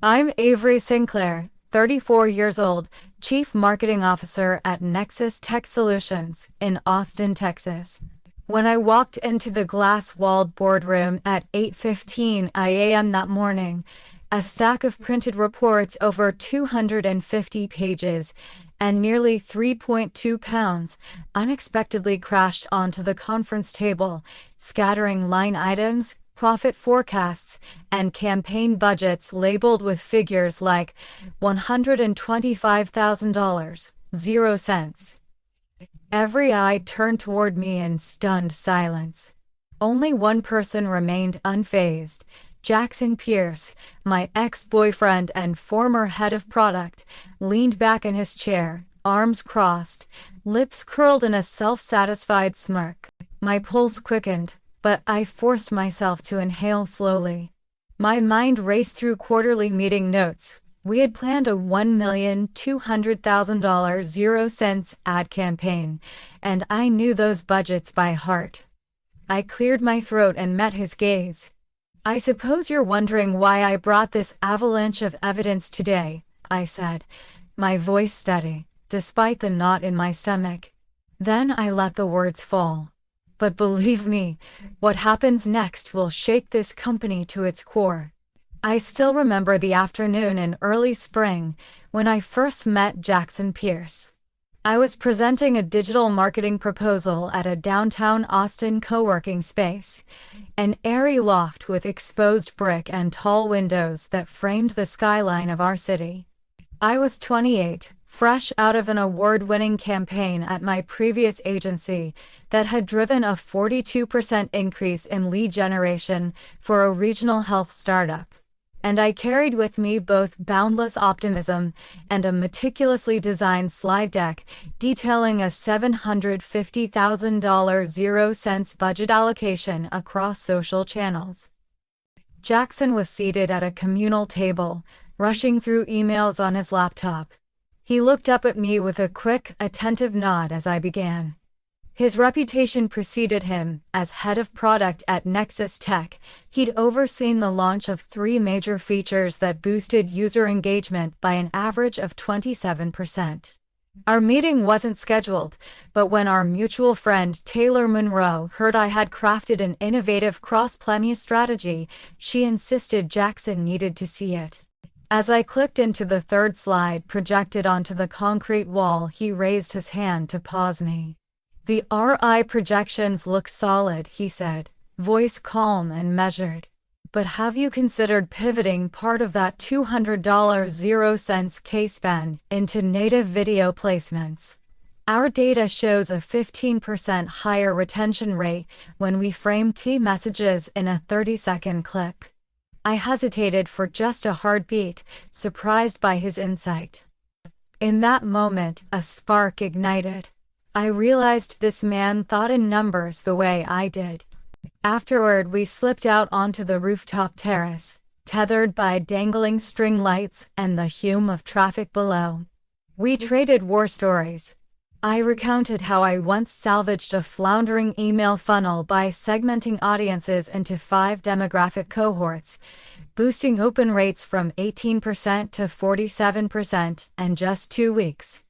I'm Avery Sinclair, 34 years old, Chief Marketing Officer at NexusTech Solutions in Austin, Texas. When I walked into the glass-walled boardroom at 8:15 a.m. that morning, a stack of printed reports over 250 pages and nearly 3.2 pounds unexpectedly crashed onto the conference table, scattering line items, profit forecasts, and campaign budgets labeled with figures like $125,000, 0 cents. Every eye turned toward me in stunned silence. Only one person remained unfazed. Jackson Pierce, my ex-boyfriend and former head of product, leaned back in his chair, arms crossed, lips curled in a self-satisfied smirk. My pulse quickened, but I forced myself to inhale slowly. My mind raced through quarterly meeting notes. We had planned a $1,200,000 0 cents ad campaign, and I knew those budgets by heart. I cleared my throat and met his gaze. "I suppose you're wondering why I brought this avalanche of evidence today," I said, my voice steady, despite the knot in my stomach. Then I let the words fall. "But believe me, what happens next will shake this company to its core." I still remember the afternoon in early spring when I first met Jackson Pierce. I was presenting a digital marketing proposal at a downtown Austin co-working space, an airy loft with exposed brick and tall windows that framed the skyline of our city. I was 28, fresh out of an award-winning campaign at my previous agency that had driven a 42% increase in lead generation for a regional health startup. And I carried with me both boundless optimism and a meticulously designed slide deck detailing a $750,000 0 cents budget allocation across social channels. Jackson was seated at a communal table, rushing through emails on his laptop. He looked up at me with a quick, attentive nod as I began. His reputation preceded him. As head of product at NexusTech, he'd overseen the launch of 3 major features that boosted user engagement by an average of 27%. Our meeting wasn't scheduled, but when our mutual friend Taylor Monroe heard I had crafted an innovative cross-platform strategy, she insisted Jackson needed to see it. As I clicked into the third slide projected onto the concrete wall, he raised his hand to pause me. "The RI projections look solid," he said, voice calm and measured. "But have you considered pivoting part of that $200 0 cents K-spend into native video placements? Our data shows a 15% higher retention rate when we frame key messages in a 30-second clip." I hesitated for just a heartbeat, surprised by his insight. In that moment, a spark ignited. I realized this man thought in numbers the way I did. Afterward, we slipped out onto the rooftop terrace, tethered by dangling string lights and the hum of traffic below. We traded war stories. I recounted how I once salvaged a floundering email funnel by segmenting audiences into 5 demographic cohorts, boosting open rates from 18% to 47% in just 2 weeks.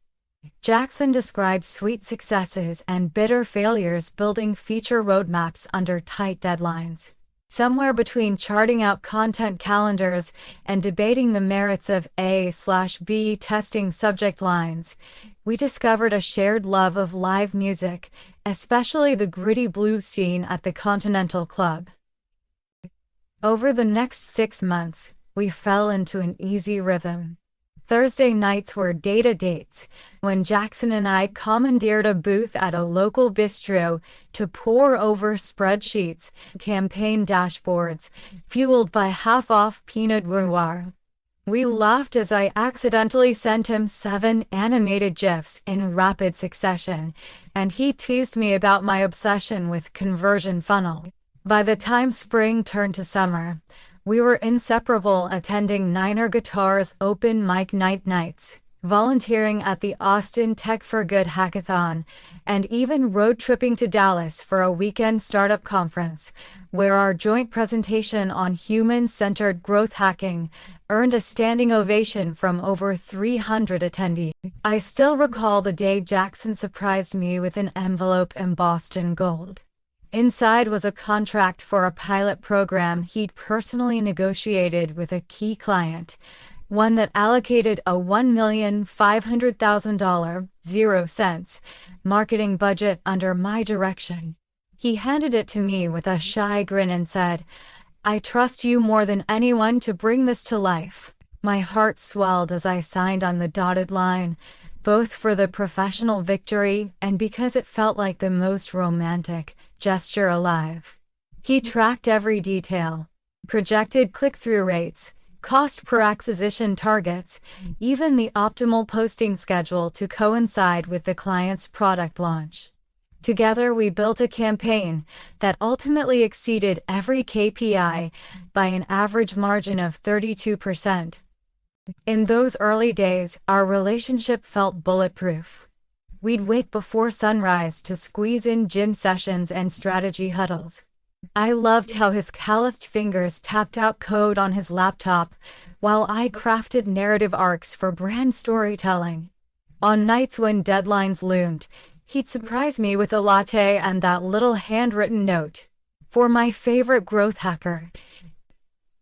Jackson described sweet successes and bitter failures building feature roadmaps under tight deadlines. Somewhere between charting out content calendars and debating the merits of A/B testing subject lines, we discovered a shared love of live music, especially the gritty blues scene at the Continental Club. Over the next 6 months, we fell into an easy rhythm. Thursday nights were data dates, when Jackson and I commandeered a booth at a local bistro to pore over spreadsheets, campaign dashboards, fueled by half-off Pinot Noir. We laughed as I accidentally sent him 7 animated GIFs in rapid succession, and he teased me about my obsession with conversion funnel. By the time spring turned to summer, we were inseparable, attending Niner Guitar's open mic nights, volunteering at the Austin Tech for Good hackathon, and even road tripping to Dallas for a weekend startup conference, where our joint presentation on human-centered growth hacking earned a standing ovation from over 300 attendees. I still recall the day Jackson surprised me with an envelope embossed in gold. Inside was a contract for a pilot program he'd personally negotiated with a key client, one that allocated a $1,500,000 0 marketing budget under my direction. He handed it to me with a shy grin and said, "I trust you more than anyone to bring this to life." My heart swelled as I signed on the dotted line, both for the professional victory and because it felt like the most romantic gesture alive. He tracked every detail: projected click-through rates, cost per acquisition targets, even the optimal posting schedule to coincide with the client's product launch. Together we built a campaign that ultimately exceeded every KPI by an average margin of 32%. In those early days, our relationship felt bulletproof. We'd wake before sunrise to squeeze in gym sessions and strategy huddles. I loved how his calloused fingers tapped out code on his laptop, while I crafted narrative arcs for brand storytelling. On nights when deadlines loomed, he'd surprise me with a latte and that little handwritten note, "For my favorite growth hacker."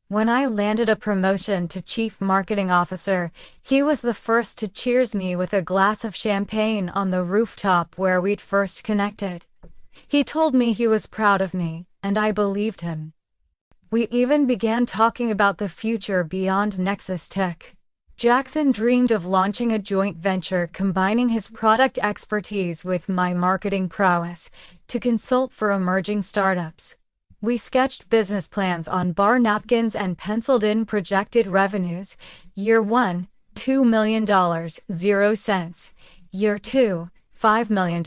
When I landed a promotion to Chief Marketing Officer, he was the first to cheers me with a glass of champagne on the rooftop where we'd first connected. He told me he was proud of me, and I believed him. We even began talking about the future beyond NexusTech. Jackson dreamed of launching a joint venture combining his product expertise with my marketing prowess to consult for emerging startups. We sketched business plans on bar napkins and penciled in projected revenues: year 1, $2 million, 0 cents; year 2, $5 million,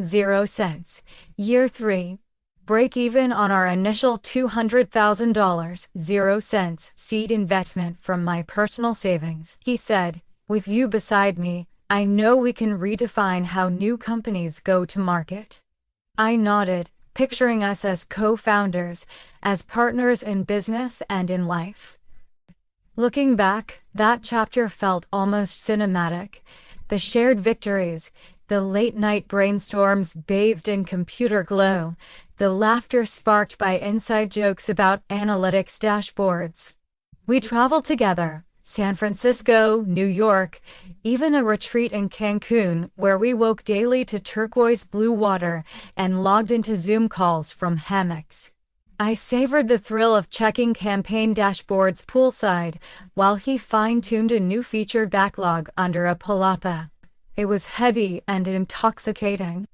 0 cents; year 3, break even on our initial $200,000, 0 cents seed investment from my personal savings. He said, "With you beside me, I know we can redefine how new companies go to market." I nodded, picturing us as co-founders, as partners in business and in life. Looking back, that chapter felt almost cinematic. The shared victories, the late-night brainstorms bathed in computer glow, the laughter sparked by inside jokes about analytics dashboards. We traveled together: San Francisco, New York, even a retreat in Cancun where we woke daily to turquoise blue water and logged into Zoom calls from hammocks. I savored the thrill of checking campaign dashboards poolside while he fine-tuned a new feature backlog under a palapa. It was heavy and intoxicating.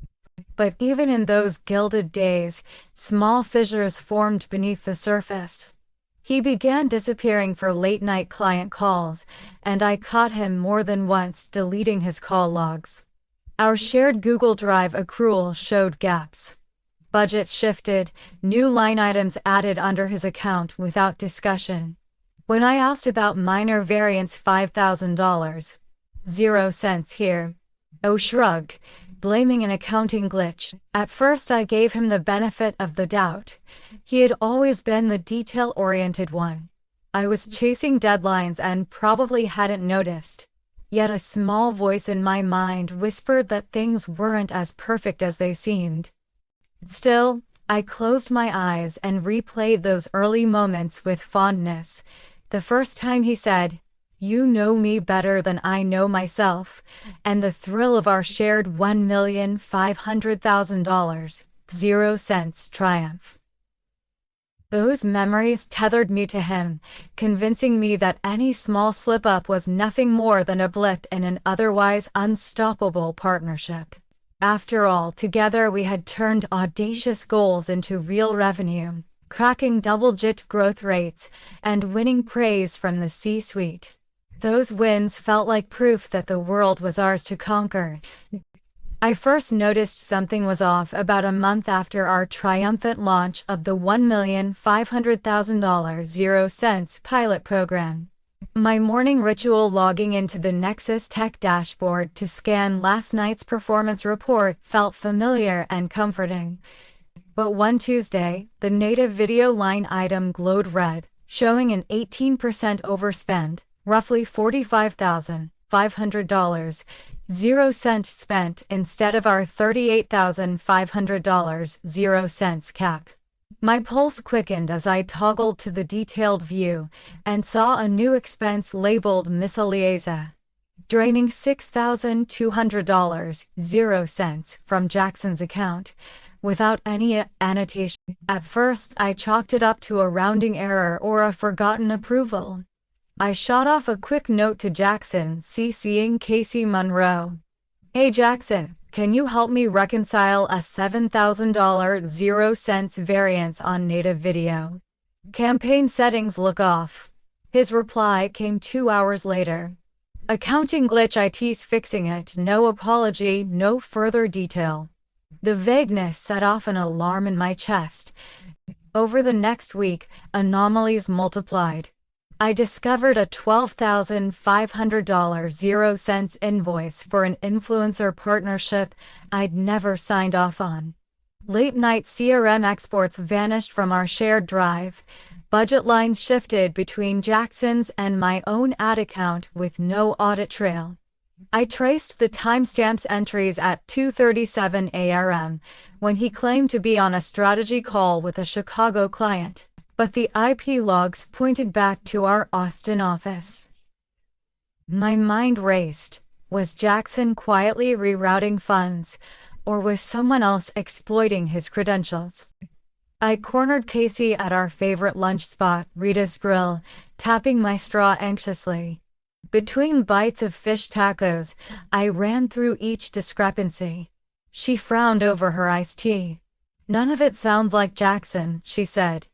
But even in those gilded days, small fissures formed beneath the surface. He began disappearing for late-night client calls, and I caught him more than once deleting his call logs. Our shared Google Drive accrual showed gaps. Budgets shifted, new line items added under his account without discussion. When I asked about minor variance $5,000, 0 cents here, O shrugged, blaming an accounting glitch. At first I gave him the benefit of the doubt. He had always been the detail-oriented one. I was chasing deadlines and probably hadn't noticed. Yet a small voice in my mind whispered that things weren't as perfect as they seemed. Still, I closed my eyes and replayed those early moments with fondness. The first time he said, "You know me better than I know myself," and the thrill of our shared $1,500,000, 0 cents triumph. Those memories tethered me to him, convincing me that any small slip-up was nothing more than a blip in an otherwise unstoppable partnership. After all, together we had turned audacious goals into real revenue, cracking double-digit growth rates, and winning praise from the C-suite. Those wins felt like proof that the world was ours to conquer. I first noticed something was off about a month after our triumphant launch of the $1,500,000 0 cents pilot program. My morning ritual, logging into the NexusTech dashboard to scan last night's performance report, felt familiar and comforting. But one Tuesday, the native video line item glowed red, showing an 18% overspend, roughly $45,500, 0 cents spent instead of our $38,500, 0 cents cap. My pulse quickened as I toggled to the detailed view and saw a new expense labeled miscellaneous, draining $6,200, 0 cents from Jackson's account, without any annotation. At first, I chalked it up to a rounding error or a forgotten approval. I shot off a quick note to Jackson, CCing Casey Monroe. "Hey Jackson, can you help me reconcile a $7,000, 0 cents variance on native video? Campaign settings look off." His reply came 2 hours later. "Accounting glitch, IT's fixing it, no apology, no further detail." The vagueness set off an alarm in my chest. Over the next week, anomalies multiplied. I discovered a $12,500, 0 cents invoice for an influencer partnership I'd never signed off on. Late-night CRM exports vanished from our shared drive. Budget lines shifted between Jackson's and my own ad account with no audit trail. I traced the timestamps entries at 2:37 a.m. when he claimed to be on a strategy call with a Chicago client, but the IP logs pointed back to our Austin office. My mind raced. Was Jackson quietly rerouting funds, or was someone else exploiting his credentials? I cornered Casey at our favorite lunch spot, Rita's Grill, tapping my straw anxiously. Between bites of fish tacos, I ran through each discrepancy. She frowned over her iced tea. "None of it sounds like Jackson," she said.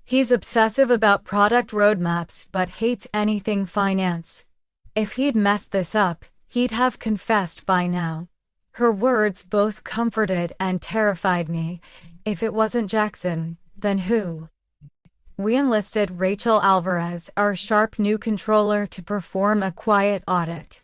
"He's obsessive about product roadmaps but hates anything finance. If he'd messed this up, he'd have confessed by now." Her words both comforted and terrified me. If it wasn't Jackson, then who? We enlisted Rachel Alvarez, our sharp new controller, to perform a quiet audit.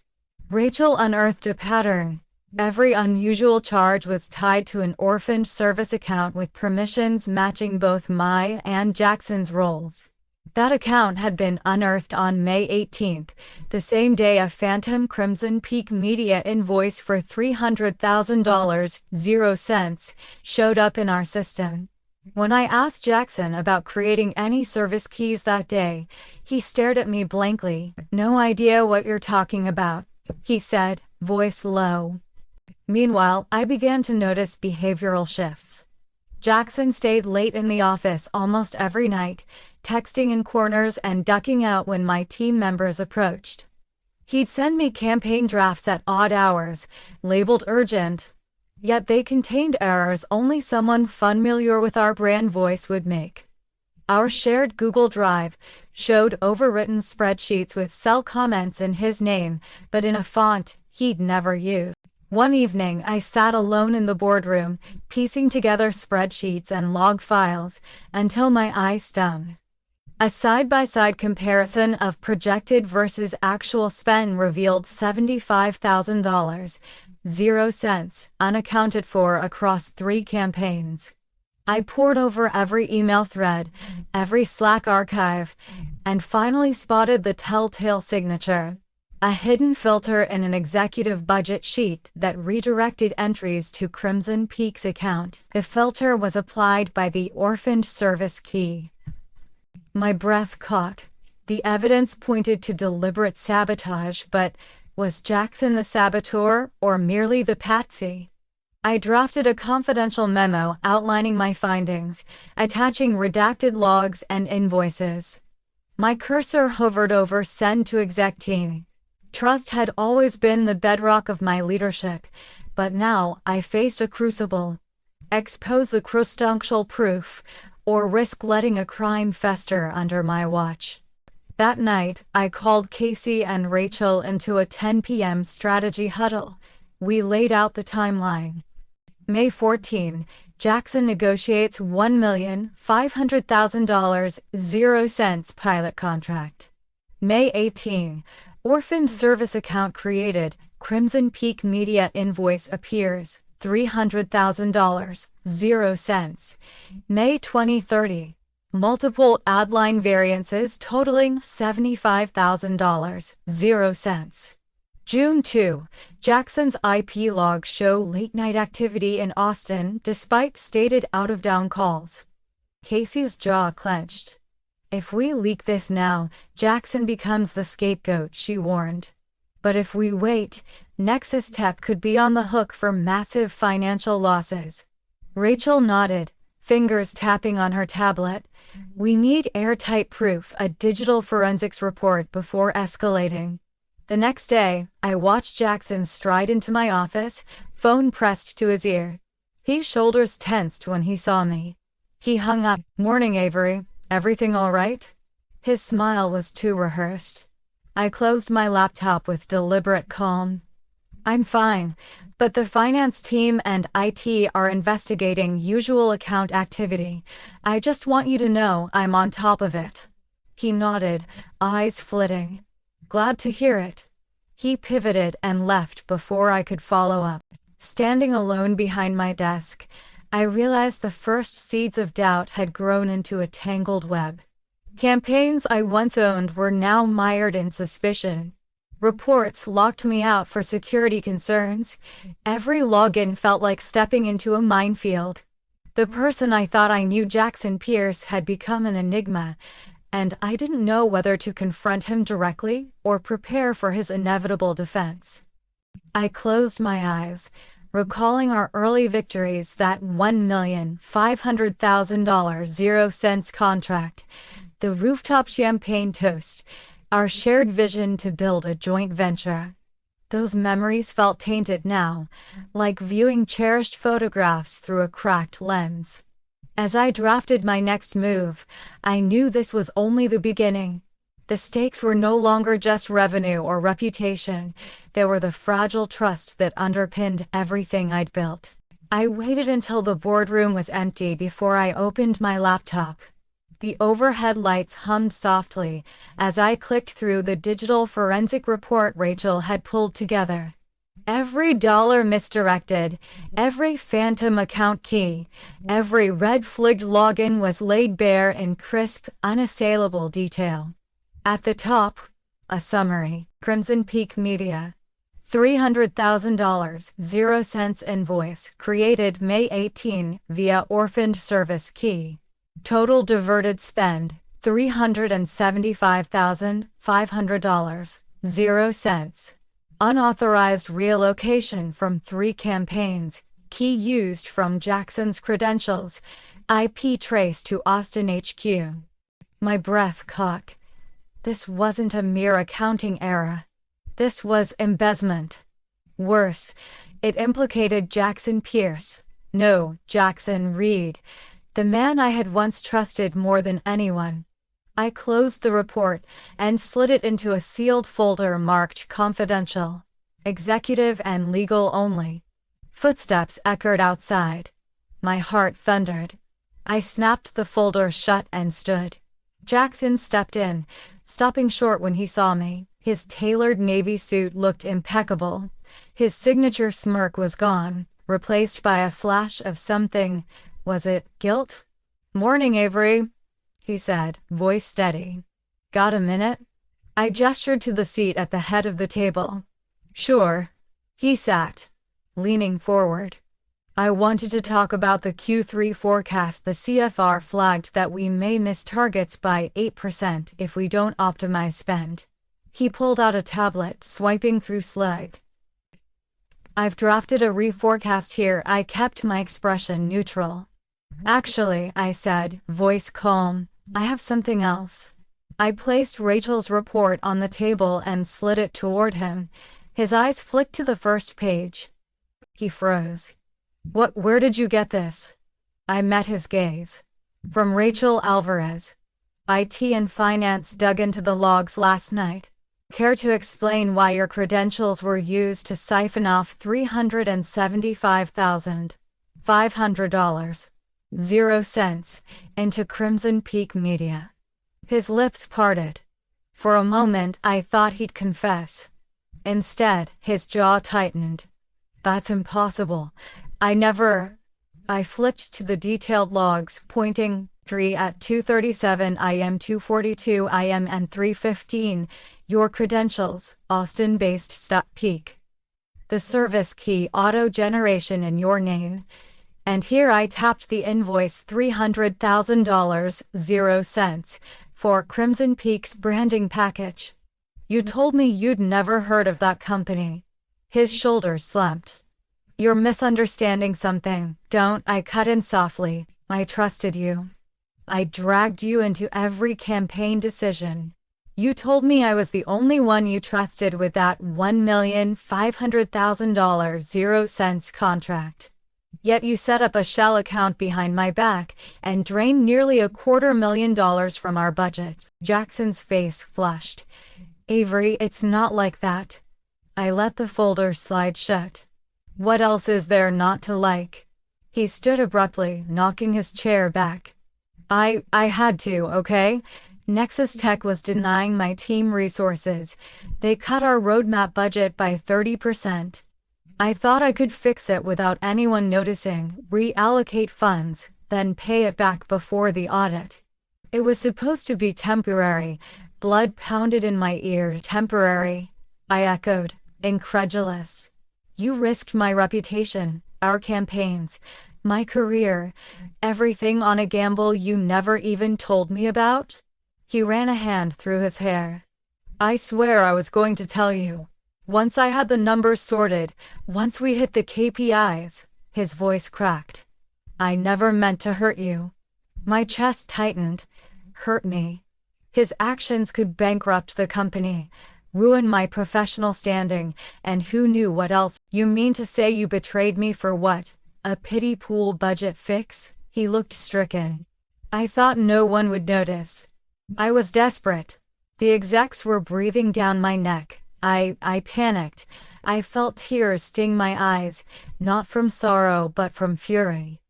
Rachel unearthed a pattern. Every unusual charge was tied to an orphaned service account with permissions matching both my and Jackson's roles. That account had been unearthed on May 18th, the same day a phantom Crimson Peak Media invoice for $300,000, 0 cents, showed up in our system. When I asked Jackson about creating any service keys that day, he stared at me blankly. "No idea what you're talking about," he said, voice low. Meanwhile, I began to notice behavioral shifts. Jackson stayed late in the office almost every night, texting in corners and ducking out when my team members approached. He'd send me campaign drafts at odd hours, labeled urgent, yet they contained errors only someone familiar with our brand voice would make. Our shared Google Drive showed overwritten spreadsheets with cell comments in his name, but in a font he'd never used. One evening, I sat alone in the boardroom, piecing together spreadsheets and log files, until my eyes stung. A side-by-side comparison of projected versus actual spend revealed $75,000, 0 cents, unaccounted for across 3 campaigns. I pored over every email thread, every Slack archive, and finally spotted the telltale signature. A hidden filter in an executive budget sheet that redirected entries to Crimson Peak's account. The filter was applied by the orphaned service key. My breath caught. The evidence pointed to deliberate sabotage, but was Jackson the saboteur or merely the patsy? I drafted a confidential memo outlining my findings, attaching redacted logs and invoices. My cursor hovered over Send to Exec Team. Trust had always been the bedrock of my leadership, but now I faced a crucible. Expose the crustánctial proof, or risk letting a crime fester under my watch. That night, I called Casey and Rachel into a 10 p.m. strategy huddle. We laid out the timeline. May 14, Jackson negotiates $1,500,000, 0 cents pilot contract. May 18. Orphan service account created. Crimson Peak Media invoice appears. $300,000, 0 cents. May 2030. Multiple ad line variances totaling $75,000, 0 cents. June 2. Jackson's IP logs show late-night activity in Austin despite stated out-of-town calls. Casey's jaw clenched. If we leak this now, Jackson becomes the scapegoat, she warned. But if we wait, NexusTech could be on the hook for massive financial losses. Rachel nodded, fingers tapping on her tablet. We need airtight proof, a digital forensics report before escalating. The next day, I watched Jackson stride into my office, phone pressed to his ear. His shoulders tensed when he saw me. He hung up. Morning, Avery. Everything all right? His smile was too rehearsed. I closed my laptop with deliberate calm. I'm fine, but the finance team and IT are investigating usual account activity. I just want you to know I'm on top of it. He nodded, eyes flitting. Glad to hear it. He pivoted and left before I could follow up. Standing alone behind my desk, I realized the first seeds of doubt had grown into a tangled web. Campaigns I once owned were now mired in suspicion. Reports locked me out for security concerns. Every login felt like stepping into a minefield. The person I thought I knew, Jackson Pierce, had become an enigma, and I didn't know whether to confront him directly or prepare for his inevitable defense. I closed my eyes, recalling our early victories, that $1,500,000 0 cents contract, the rooftop champagne toast, our shared vision to build a joint venture. Those memories felt tainted now, like viewing cherished photographs through a cracked lens. As I drafted my next move, I knew this was only the beginning. The stakes were no longer just revenue or reputation. They were the fragile trust that underpinned everything I'd built. I waited until the boardroom was empty before I opened my laptop. The overhead lights hummed softly as I clicked through the digital forensic report Rachel had pulled together. Every dollar misdirected, every phantom account key, every red-flagged login was laid bare in crisp, unassailable detail. At the top, a summary. Crimson Peak Media. $300,000 0 cents invoice created May 18 via orphaned service key. Total diverted spend $375,500 0 cents. Unauthorized relocation from 3 campaigns. Key used from Jackson's credentials. IP trace to Austin HQ. My breath caught. This wasn't a mere accounting error. This was embezzlement. Worse, it implicated Jackson Pierce. No, Jackson Reed, the man I had once trusted more than anyone. I closed the report and slid it into a sealed folder marked confidential, executive and legal only. Footsteps echoed outside. My heart thundered. I snapped the folder shut and stood. Jackson stepped in, stopping short when he saw me. His tailored navy suit looked impeccable. His signature smirk was gone, replaced by a flash of something. Was it guilt? Morning, Avery, he said, voice steady. Got a minute? I gestured to the seat at the head of the table. Sure. He sat, leaning forward. I wanted to talk about the Q3 forecast. The CFR flagged that we may miss targets by 8% if we don't optimize spend. He pulled out a tablet, swiping through Slack. I've drafted a reforecast here. I kept my expression neutral. Actually, I said, voice calm, I have something else. I placed Rachel's report on the table and slid it toward him. His eyes flicked to the first page. He froze. Where did you get this? I met his gaze. From Rachel Alvarez. IT and finance dug into the logs last night. Care to explain why your credentials were used to siphon off $375,500, 0 cents, into Crimson Peak Media? His lips parted. For a moment, I thought he'd confess. Instead, his jaw tightened. That's impossible. I flipped to the detailed logs, pointing at 2:37 a.m., 2:42 a.m., and 3:15. Your credentials, Austin-based peak. The service key auto generation in your name. And here I tapped the invoice $300,000, 0 cents, for Crimson Peak's branding package. You told me you'd never heard of that company. His shoulders slumped. You're misunderstanding something. Don't, I cut in softly. I trusted you. I dragged you into every campaign decision. You told me I was the only one you trusted with that $1,500,000, 0 cents contract. Yet you set up a shell account behind my back and drained nearly $250,000 from our budget. Jackson's face flushed. Avery, it's not like that. I let the folder slide shut. What else is there not to like? He stood abruptly, knocking his chair back. I had to, okay? NexusTech was denying my team resources. They cut our roadmap budget by 30%. I thought I could fix it without anyone noticing, reallocate funds, then pay it back before the audit. It was supposed to be temporary. Blood pounded in my ear. Temporary, I echoed, incredulous. You risked my reputation, our campaigns, my career, everything on a gamble you never even told me about? He ran a hand through his hair. I swear I was going to tell you. Once I had the numbers sorted, once we hit the KPIs, his voice cracked. I never meant to hurt you. My chest tightened. Hurt me. His actions could bankrupt the company, ruin my professional standing, and who knew what else. You mean to say you betrayed me for what? A pity pool budget fix? He looked stricken. I thought no one would notice. I was desperate. The execs were breathing down my neck. I panicked. I felt tears sting my eyes, not from sorrow but from fury.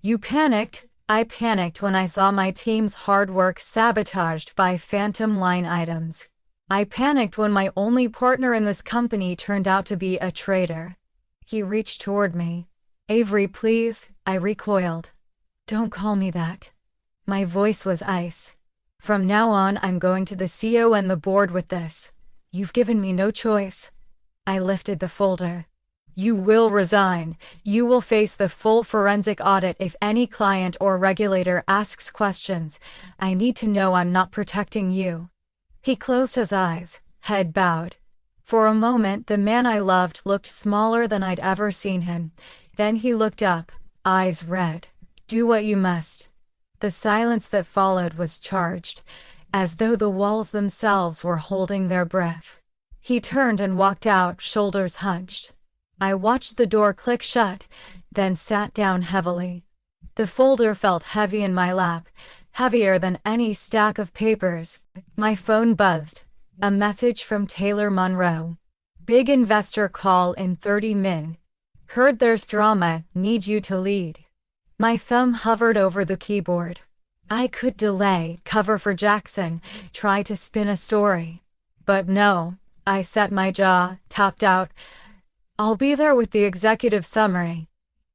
You panicked? I panicked when I saw my team's hard work sabotaged by phantom line items. I panicked when my only partner in this company turned out to be a traitor. He reached toward me. Avery, please, I recoiled. Don't call me that. My voice was ice. From now on, I'm going to the CEO and the board with this. You've given me no choice. I lifted the folder. You will resign. You will face the full forensic audit if any client or regulator asks questions. I need to know I'm not protecting you. He closed his eyes, head bowed. For a moment, the man I loved looked smaller than I'd ever seen him. Then he looked up, eyes red. Do what you must. The silence that followed was charged, as though the walls themselves were holding their breath. He turned and walked out, shoulders hunched. I watched the door click shut, then sat down heavily. The folder felt heavy in my lap, heavier than any stack of papers. My phone buzzed. A message from Taylor Monroe. Big investor call in 30 min. Heard there's drama, need you to lead. My thumb hovered over the keyboard. I could delay, cover for Jackson, try to spin a story. But no, I set my jaw, tapped out. I'll be there with the executive summary.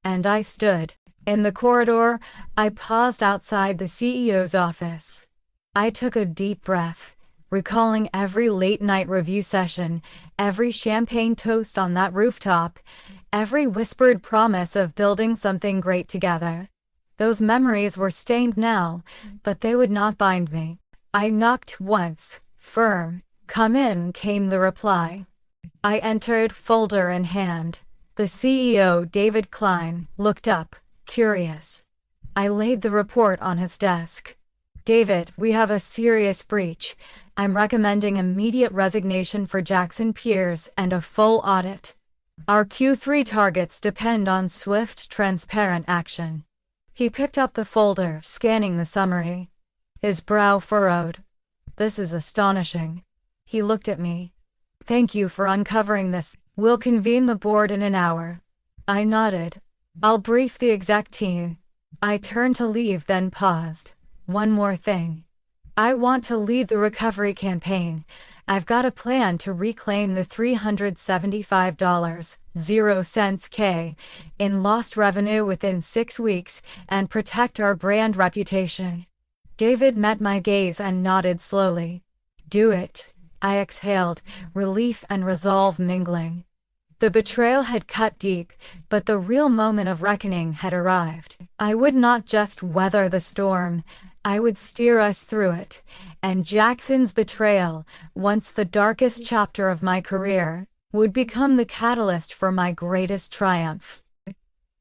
And I stood. In the corridor, I paused outside the CEO's office. I took a deep breath, recalling every late-night review session, every champagne toast on that rooftop, every whispered promise of building something great together. Those memories were stained now, but they would not bind me. I knocked once, firm. Come in, came the reply. I entered, folder in hand. The CEO, David Klein, looked up, curious. I laid the report on his desk. David, we have a serious breach. I'm recommending immediate resignation for Jackson Piers and a full audit. Our Q3 targets depend on swift, transparent action. He picked up the folder, scanning the summary. His brow furrowed. This is astonishing. He looked at me. Thank you for uncovering this. We'll convene the board in an hour. I nodded. I'll brief the exec team. I turned to leave, then paused. One more thing. I want to lead the recovery campaign. I've got a plan to reclaim the $375.00 in lost revenue within 6 weeks and protect our brand reputation. David met my gaze and nodded slowly. Do it. I exhaled, relief and resolve mingling. The betrayal had cut deep, but the real moment of reckoning had arrived. I would not just weather the storm, I would steer us through it, and Jackson's betrayal, once the darkest chapter of my career, would become the catalyst for my greatest triumph.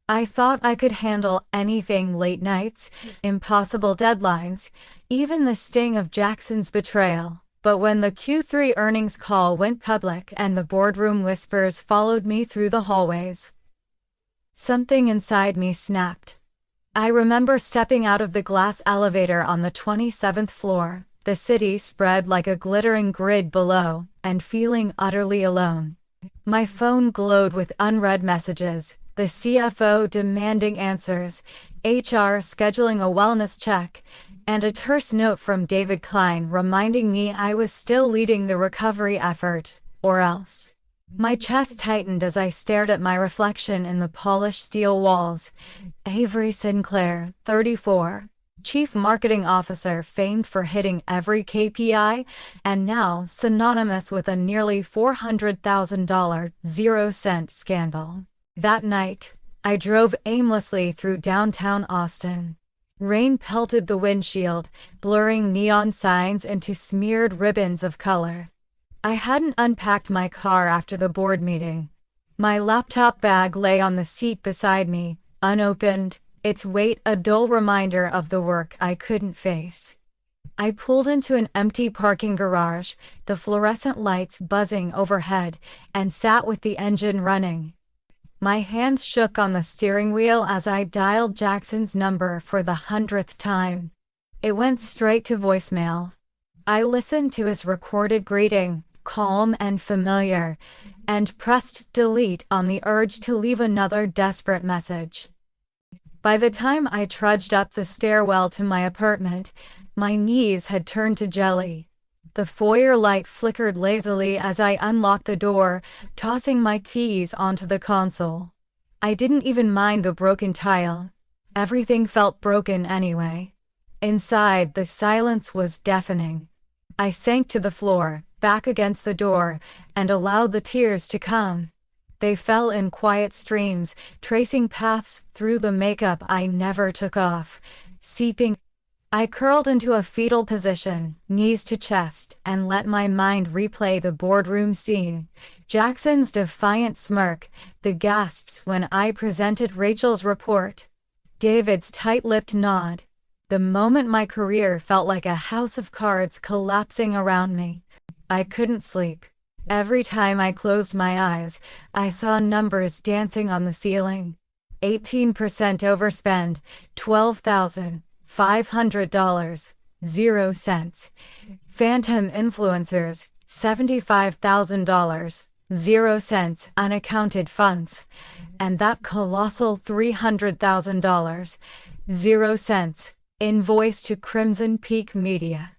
I thought I could handle anything: late nights, impossible deadlines, even the sting of Jackson's betrayal. But when the Q3 earnings call went public and the boardroom whispers followed me through the hallways, something inside me snapped. I remember stepping out of the glass elevator on the 27th floor, the city spread like a glittering grid below, and feeling utterly alone. My phone glowed with unread messages, the CFO demanding answers, HR scheduling a wellness check, and a terse note from David Klein reminding me I was still leading the recovery effort, or else. My chest tightened as I stared at my reflection in the polished steel walls. Avery Sinclair, 34, Chief Marketing Officer famed for hitting every KPI, and now synonymous with a nearly $400,000 0-cent scandal. That night, I drove aimlessly through downtown Austin. Rain pelted the windshield, blurring neon signs into smeared ribbons of color. I hadn't unpacked my car after the board meeting. My laptop bag lay on the seat beside me, unopened, its weight a dull reminder of the work I couldn't face. I pulled into an empty parking garage, the fluorescent lights buzzing overhead, and sat with the engine running. My hands shook on the steering wheel as I dialed Jackson's number for the 100th time. It went straight to voicemail. I listened to his recorded greeting, calm and familiar, and pressed delete on the urge to leave another desperate message. By the time I trudged up the stairwell to my apartment, my knees had turned to jelly. The foyer light flickered lazily as I unlocked the door, tossing my keys onto the console. I didn't even mind the broken tile. Everything felt broken anyway. Inside, the silence was deafening. I sank to the floor, back against the door, and allowed the tears to come. They fell in quiet streams, tracing paths through the makeup I never took off, seeping. I curled into a fetal position, knees to chest, and let my mind replay the boardroom scene. Jackson's defiant smirk, the gasps when I presented Rachel's report, David's tight-lipped nod. The moment my career felt like a house of cards collapsing around me. I couldn't sleep. Every time I closed my eyes, I saw numbers dancing on the ceiling. 18% overspend, $12,500, 0 cents. Phantom influencers, $75,000, 0 cents. Unaccounted funds. And that colossal $300,000, 0 cents. Invoice to Crimson Peak Media.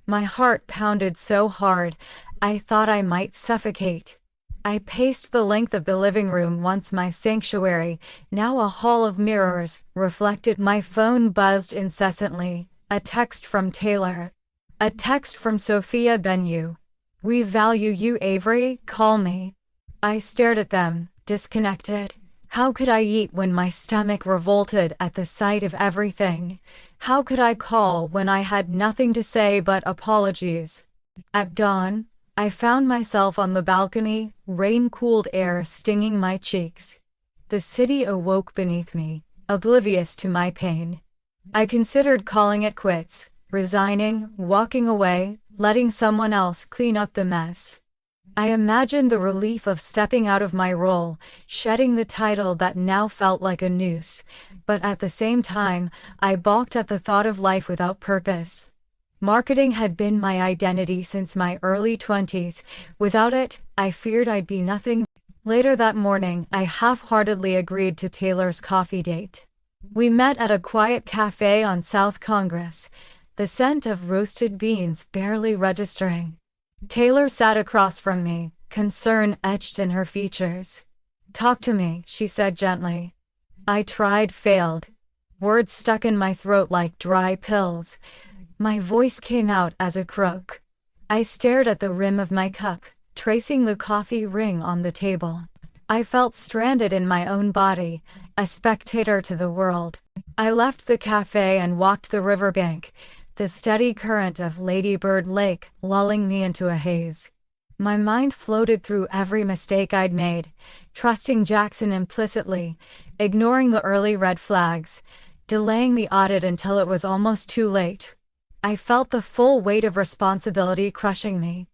My heart pounded so hard, I thought I might suffocate. I paced the length of the living room, once my sanctuary, now a hall of mirrors, reflected. My phone buzzed incessantly. A text from Taylor. A text from Sophia Benyu. We value you, Avery, call me. I stared at them, disconnected. How could I eat when my stomach revolted at the sight of everything? How could I call when I had nothing to say but apologies? At dawn, I found myself on the balcony, rain-cooled air stinging my cheeks. The city awoke beneath me, oblivious to my pain. I considered calling it quits, resigning, walking away, letting someone else clean up the mess. I imagined the relief of stepping out of my role, shedding the title that now felt like a noose, but at the same time, I balked at the thought of life without purpose. Marketing had been my identity since my early 20s. Without it, I feared I'd be nothing. Later that morning, I half-heartedly agreed to Taylor's coffee date. We met at a quiet cafe on South Congress, the scent of roasted beans barely registering. Taylor sat across from me, concern etched in her features. "Talk to me," she said gently. I tried, failed. Words stuck in my throat like dry pills. My voice came out as a croak. I stared at the rim of my cup, tracing the coffee ring on the table. I felt stranded in my own body, a spectator to the world. I left the cafe and walked the riverbank, the steady current of Lady Bird Lake lulling me into a haze. My mind floated through every mistake I'd made, trusting Jackson implicitly, ignoring the early red flags, delaying the audit until it was almost too late. I felt the full weight of responsibility crushing me.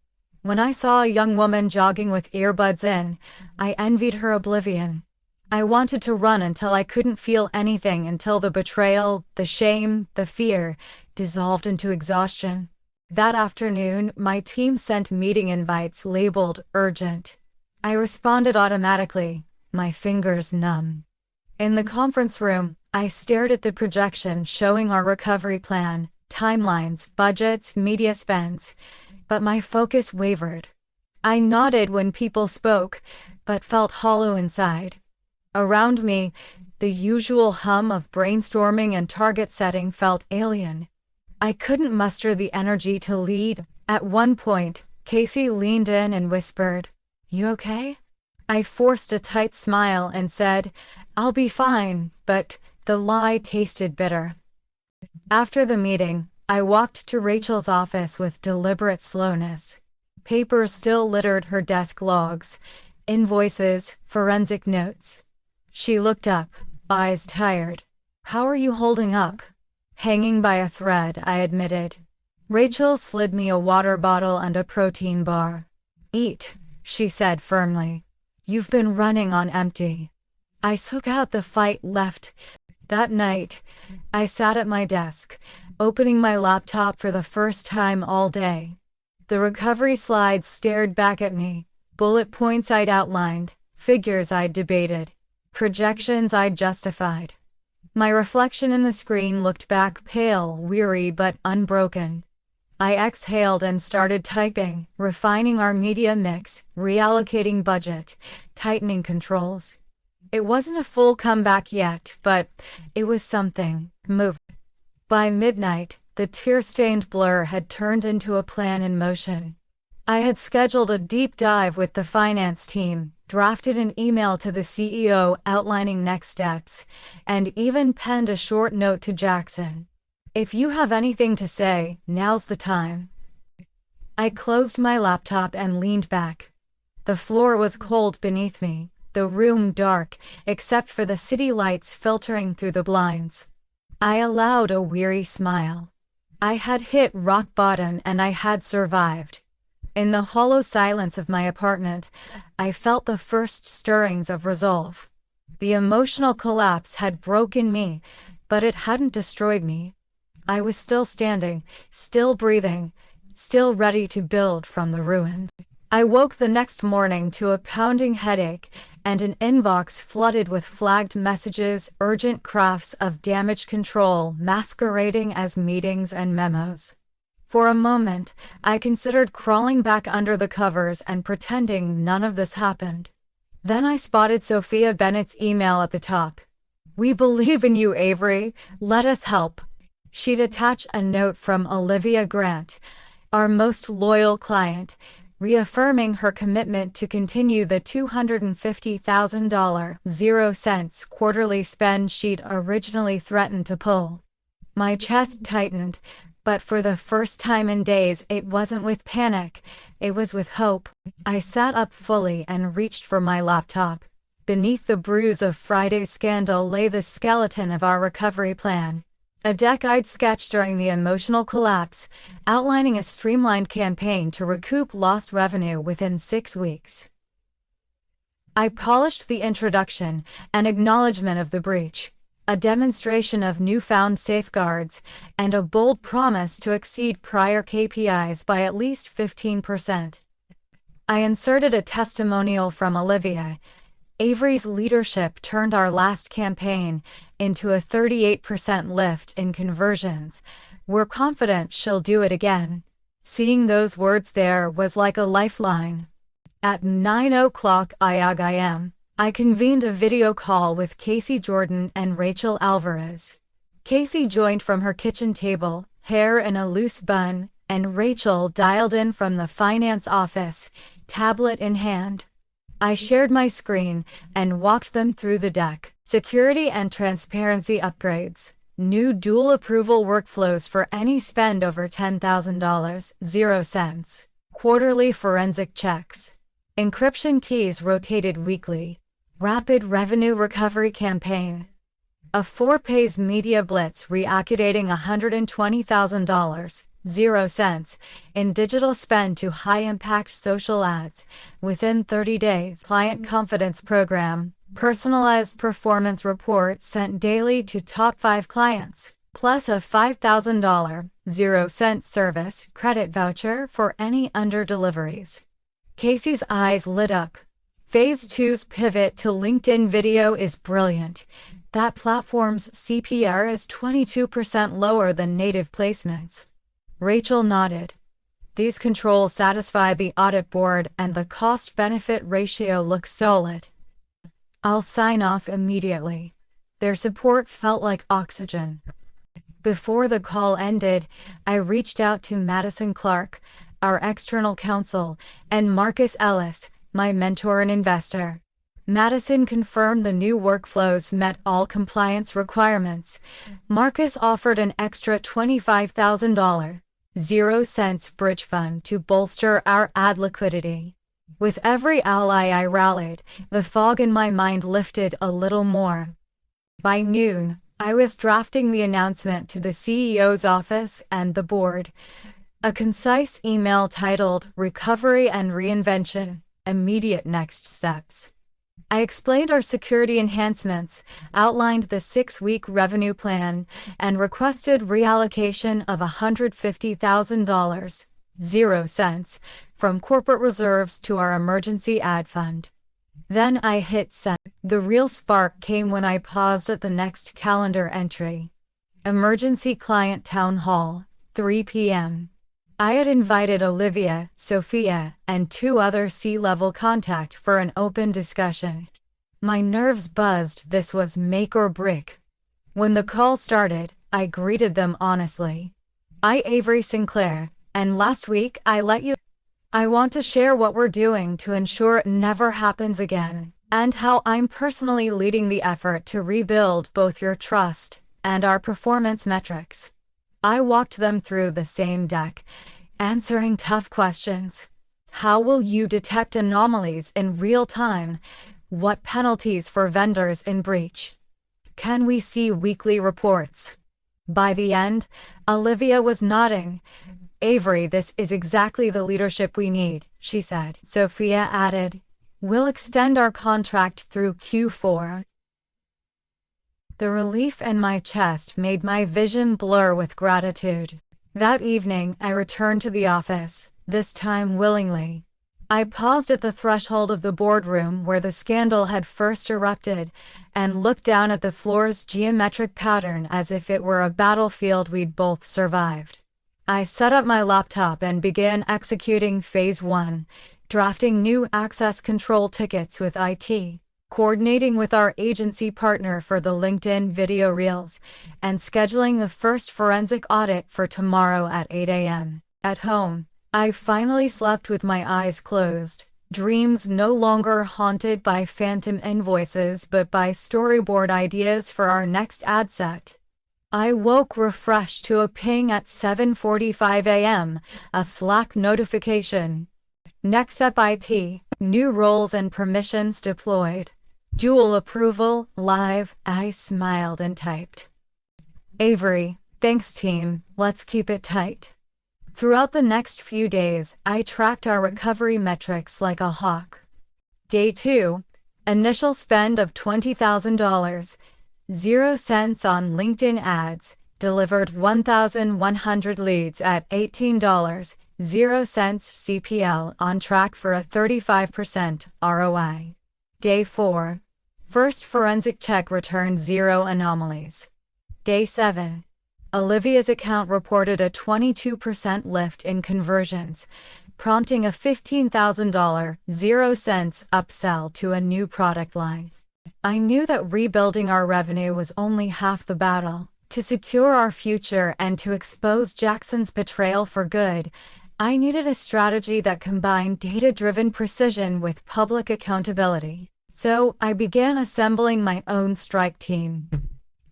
When I saw a young woman jogging with earbuds in, I envied her oblivion. I wanted to run until I couldn't feel anything, until the betrayal, the shame, the fear dissolved into exhaustion. That afternoon, my team sent meeting invites labeled urgent. I responded automatically, my fingers numb. In the conference room, I stared at the projection showing our recovery plan, timelines, budgets, media spends, but my focus wavered. I nodded when people spoke, but felt hollow inside. Around me, the usual hum of brainstorming and target setting felt alien. I couldn't muster the energy to lead. At one point, Casey leaned in and whispered, "You okay?" I forced a tight smile and said, "I'll be fine," but the lie tasted bitter. After the meeting, I walked to Rachel's office with deliberate slowness. Papers still littered her desk, logs, invoices, forensic notes. She looked up, eyes tired. "How are you holding up?" "Hanging by a thread," I admitted. Rachel slid me a water bottle and a protein bar. "Eat," she said firmly. "You've been running on empty." I took out the fight left. That night, I sat at my desk, opening my laptop for the first time all day. The recovery slides stared back at me, bullet points I'd outlined, figures I'd debated, projections I'd justified. My reflection in the screen looked back pale, weary, but unbroken. I exhaled and started typing, refining our media mix, reallocating budget, tightening controls. It wasn't a full comeback yet, but it was something. Move. By midnight, the tear-stained blur had turned into a plan in motion. I had scheduled a deep dive with the finance team, drafted an email to the CEO outlining next steps, and even penned a short note to Jackson. "If you have anything to say, now's the time." I closed my laptop and leaned back. The floor was cold beneath me, the room dark, except for the city lights filtering through the blinds. I allowed a weary smile. I had hit rock bottom and I had survived. In the hollow silence of my apartment, I felt the first stirrings of resolve. The emotional collapse had broken me, but it hadn't destroyed me. I was still standing, still breathing, still ready to build from the ruins. I woke the next morning to a pounding headache and an inbox flooded with flagged messages, urgent crafts of damage control masquerading as meetings and memos. For a moment, I considered crawling back under the covers and pretending none of this happened. Then I spotted Sophia Bennett's email at the top. "We believe in you, Avery. Let us help." She'd attach a note from Olivia Grant, our most loyal client, reaffirming her commitment to continue the $250,000 0 cents quarterly spend she'd originally threatened to pull. My chest tightened. But for the first time in days, it wasn't with panic, it was with hope. I sat up fully and reached for my laptop. Beneath the bruise of Friday's scandal lay the skeleton of our recovery plan. A deck I'd sketched during the emotional collapse, outlining a streamlined campaign to recoup lost revenue within 6 weeks. I polished the introduction, an acknowledgement of the breach, a demonstration of newfound safeguards, and a bold promise to exceed prior KPIs by at least 15%. I inserted a testimonial from Olivia. Avery's leadership turned our last campaign into a 38% lift in conversions, We're confident she'll do it again. Seeing those words there was like a lifeline. At 9:00 a.m., I convened a video call with Casey Jordan and Rachel Alvarez. Casey joined from her kitchen table, hair in a loose bun, and Rachel dialed in from the finance office, tablet in hand. I shared my screen and walked them through the deck. Security and transparency upgrades. New dual approval workflows for any spend over $10,000, 0 cents. Quarterly forensic checks. Encryption keys rotated weekly. Rapid revenue recovery campaign. A 4-phase media blitz reactivating $120,000, 0 cents, in digital spend to high-impact social ads within 30 days. Client confidence program. Personalized performance report sent daily to top 5 clients, plus a $5,000, 0 cent service credit voucher for any under-deliveries. Casey's eyes lit up. Phase 2's pivot to LinkedIn video is brilliant. That platform's CPR is 22% lower than native placements. Rachel nodded. These controls satisfy the audit board and the cost-benefit ratio looks solid. I'll sign off immediately. Their support felt like oxygen. Before the call ended, I reached out to Madison Clark, our external counsel, and Marcus Ellis, my mentor and investor. Madison confirmed the new workflows met all compliance requirements. Marcus offered an extra $25,000, 0 cents bridge fund to bolster our ad liquidity. With every ally I rallied, the fog in my mind lifted a little more. By noon, I was drafting the announcement to the CEO's office and the board. A concise email titled Recovery and Reinvention, Immediate Next Steps. I explained our security enhancements, outlined the 6-week revenue plan, and requested reallocation of $150,000, 0 cents, from corporate reserves to our emergency ad fund. Then I hit send. The real spark came when I paused at the next calendar entry. Emergency Client Town Hall, 3 p.m. I had invited Olivia, Sophia, and 2 other C-level contacts for an open discussion. My nerves buzzed. This was make or break. When the call started, I greeted them honestly. I'm Avery Sinclair, and last week I let you. I want to share what we're doing to ensure it never happens again, and how I'm personally leading the effort to rebuild both your trust and our performance metrics. I walked them through the same deck, answering tough questions. How will you detect anomalies in real time? What penalties for vendors in breach? Can we see weekly reports? By the end, Olivia was nodding. Avery, this is exactly the leadership we need, she said. Sophia added, we'll extend our contract through Q4. The relief in my chest made my vision blur with gratitude. That evening, I returned to the office, this time willingly. I paused at the threshold of the boardroom where the scandal had first erupted, and looked down at the floor's geometric pattern as if it were a battlefield we'd both survived. I set up my laptop and began executing Phase 1, drafting new access control tickets with IT, coordinating with our agency partner for the LinkedIn video reels, and scheduling the first forensic audit for tomorrow at 8 a.m. At home, I finally slept with my eyes closed, dreams no longer haunted by phantom invoices but by storyboard ideas for our next ad set. I woke refreshed to a ping at 7:45 a.m., a Slack notification. Next up IT, new roles and permissions deployed. Dual approval, live. I smiled and typed. Avery, thanks team, let's keep it tight. Throughout the next few days, I tracked our recovery metrics like a hawk. Day 2, initial spend of $20,000, 0 cents on LinkedIn ads, delivered 1,100 leads at $18, 0 cents CPL, on track for a 35% ROI. Day 4, first forensic check returned 0 anomalies. Day 7, Olivia's account reported a 22% lift in conversions, prompting a $15,000 0 cents upsell to a new product line. I knew that rebuilding our revenue was only half the battle. To secure our future and to expose Jackson's betrayal for good, I needed a strategy that combined data-driven precision with public accountability. So I began assembling my own strike team.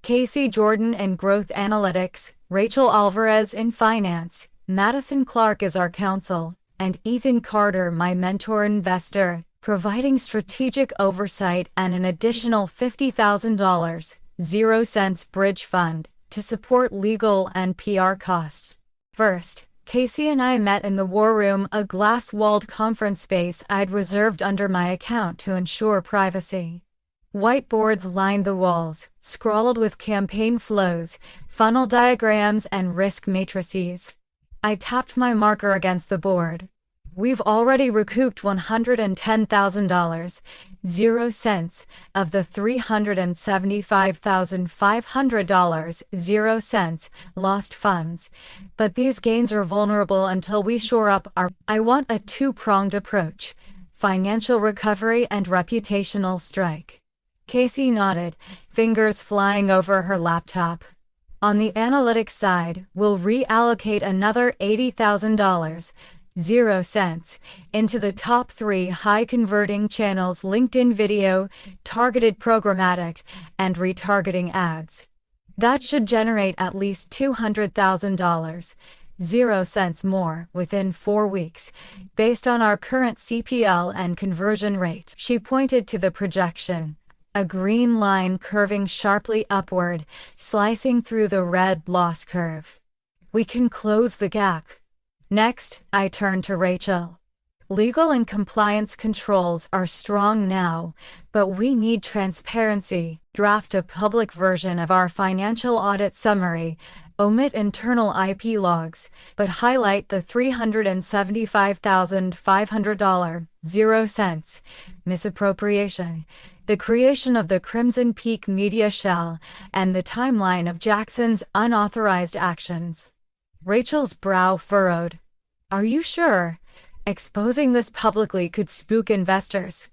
Casey Jordan in growth analytics, Rachel Alvarez in finance, Madison Clark as our counsel, and Ethan Carter, my mentor investor, providing strategic oversight and an additional $50,000 0 cents bridge fund to support legal and PR costs. First, Casey and I met in the war room, a glass-walled conference space I'd reserved under my account to ensure privacy. Whiteboards lined the walls, scrawled with campaign flows, funnel diagrams, and risk matrices. I tapped my marker against the board. We've already recouped $110,000, 0 cents, of the $375,500, 0 cents, lost funds. But these gains are vulnerable until we shore up our... I want a two-pronged approach: financial recovery and reputational strike. Casey nodded, fingers flying over her laptop. On the analytics side, we'll reallocate another $80,000, 0 cents, into the top 3 high-converting channels: LinkedIn video, targeted programmatic, and retargeting ads. That should generate at least $200,000, 0 cents more, within 4 weeks, based on our current CPL and conversion rate. She pointed to the projection, a green line curving sharply upward, slicing through the red loss curve. We can close the gap. Next, I turned to Rachel. Legal and compliance controls are strong now, but we need transparency. Draft a public version of our financial audit summary, omit internal IP logs, but highlight the $375,500, 0 cents, misappropriation, the creation of the Crimson Peak media shell, and the timeline of Jackson's unauthorized actions. Rachel's brow furrowed. Are you sure? Exposing this publicly could spook investors.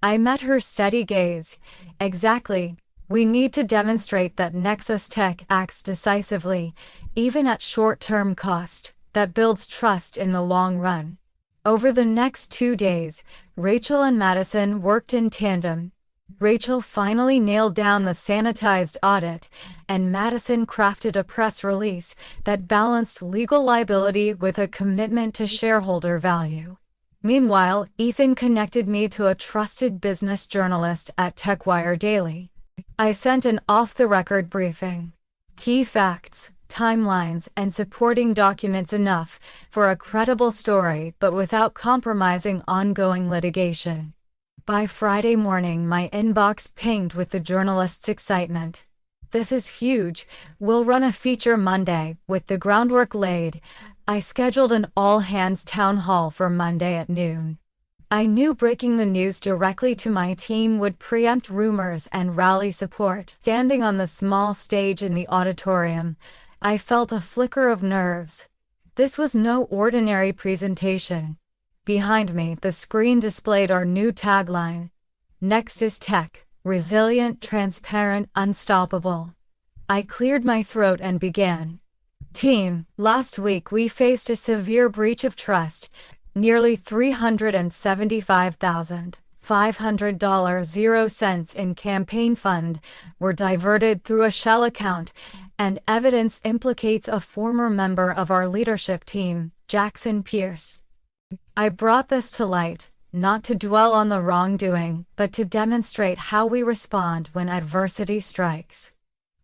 I met her steady gaze. Exactly. We need to demonstrate that NexusTech acts decisively, even at short-term cost, that builds trust in the long run. Over the next 2 days, Rachel and Madison worked in tandem. Rachel finally nailed down the sanitized audit, and Madison crafted a press release that balanced legal liability with a commitment to shareholder value. Meanwhile, Ethan connected me to a trusted business journalist at TechWire Daily. I sent an off-the-record briefing. Key facts, timelines, and supporting documents enough for a credible story, but without compromising ongoing litigation. By Friday morning, my inbox pinged with the journalist's excitement. This is huge. We'll run a feature Monday. With the groundwork laid, I scheduled an all-hands town hall for Monday at noon. I knew breaking the news directly to my team would preempt rumors and rally support. Standing on the small stage in the auditorium, I felt a flicker of nerves. This was no ordinary presentation. Behind me, the screen displayed our new tagline: NexusTech, resilient, transparent, unstoppable. I cleared my throat and began. Team, last week we faced a severe breach of trust. Nearly $375,500, 0 cents in campaign fund were diverted through a shell account, and evidence implicates a former member of our leadership team, Jackson Pierce. I brought this to light, not to dwell on the wrongdoing, but to demonstrate how we respond when adversity strikes.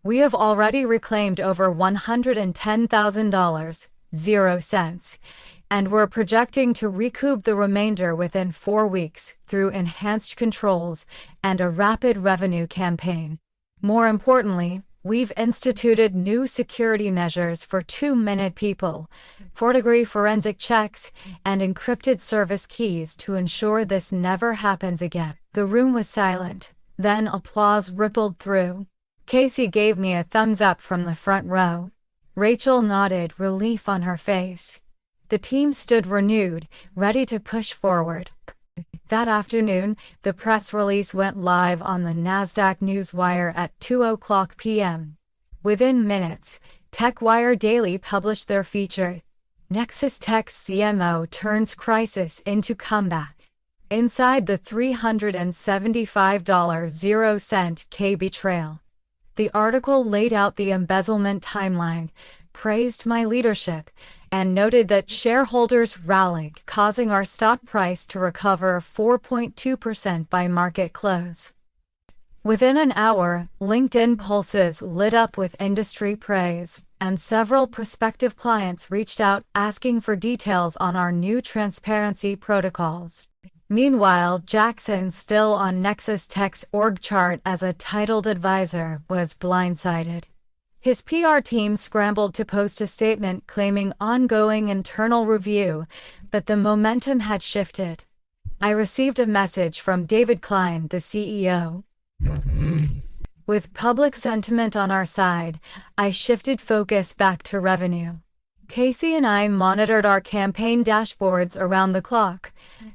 We have already reclaimed over $110,000, 0 cents, and we're projecting to recoup the remainder within 4 weeks through enhanced controls and a rapid revenue campaign. More importantly, we've instituted new security measures for 2-minute people, 4-degree forensic checks, and encrypted service keys to ensure this never happens again. The room was silent. Then applause rippled through. Casey gave me a thumbs up from the front row. Rachel nodded, relief on her face. The team stood renewed, ready to push forward. That afternoon, the press release went live on the Nasdaq Newswire at 2:00 p.m. Within minutes, TechWire Daily published their feature, NexusTech CMO Turns Crisis into Comeback. Inside the $375.00 betrayal. The article laid out the embezzlement timeline, praised my leadership, and noted that shareholders rallied, causing our stock price to recover 4.2% by market close. Within an hour, LinkedIn pulses lit up with industry praise, and several prospective clients reached out asking for details on our new transparency protocols. Meanwhile, Jackson, still on NexusTech's org chart as a titled advisor, was blindsided. His PR team scrambled to post a statement claiming ongoing internal review, but the momentum had shifted. I received a message from David Klein, the CEO. With public sentiment on our side, I shifted focus back to revenue. Casey and I monitored our campaign dashboards around the clock.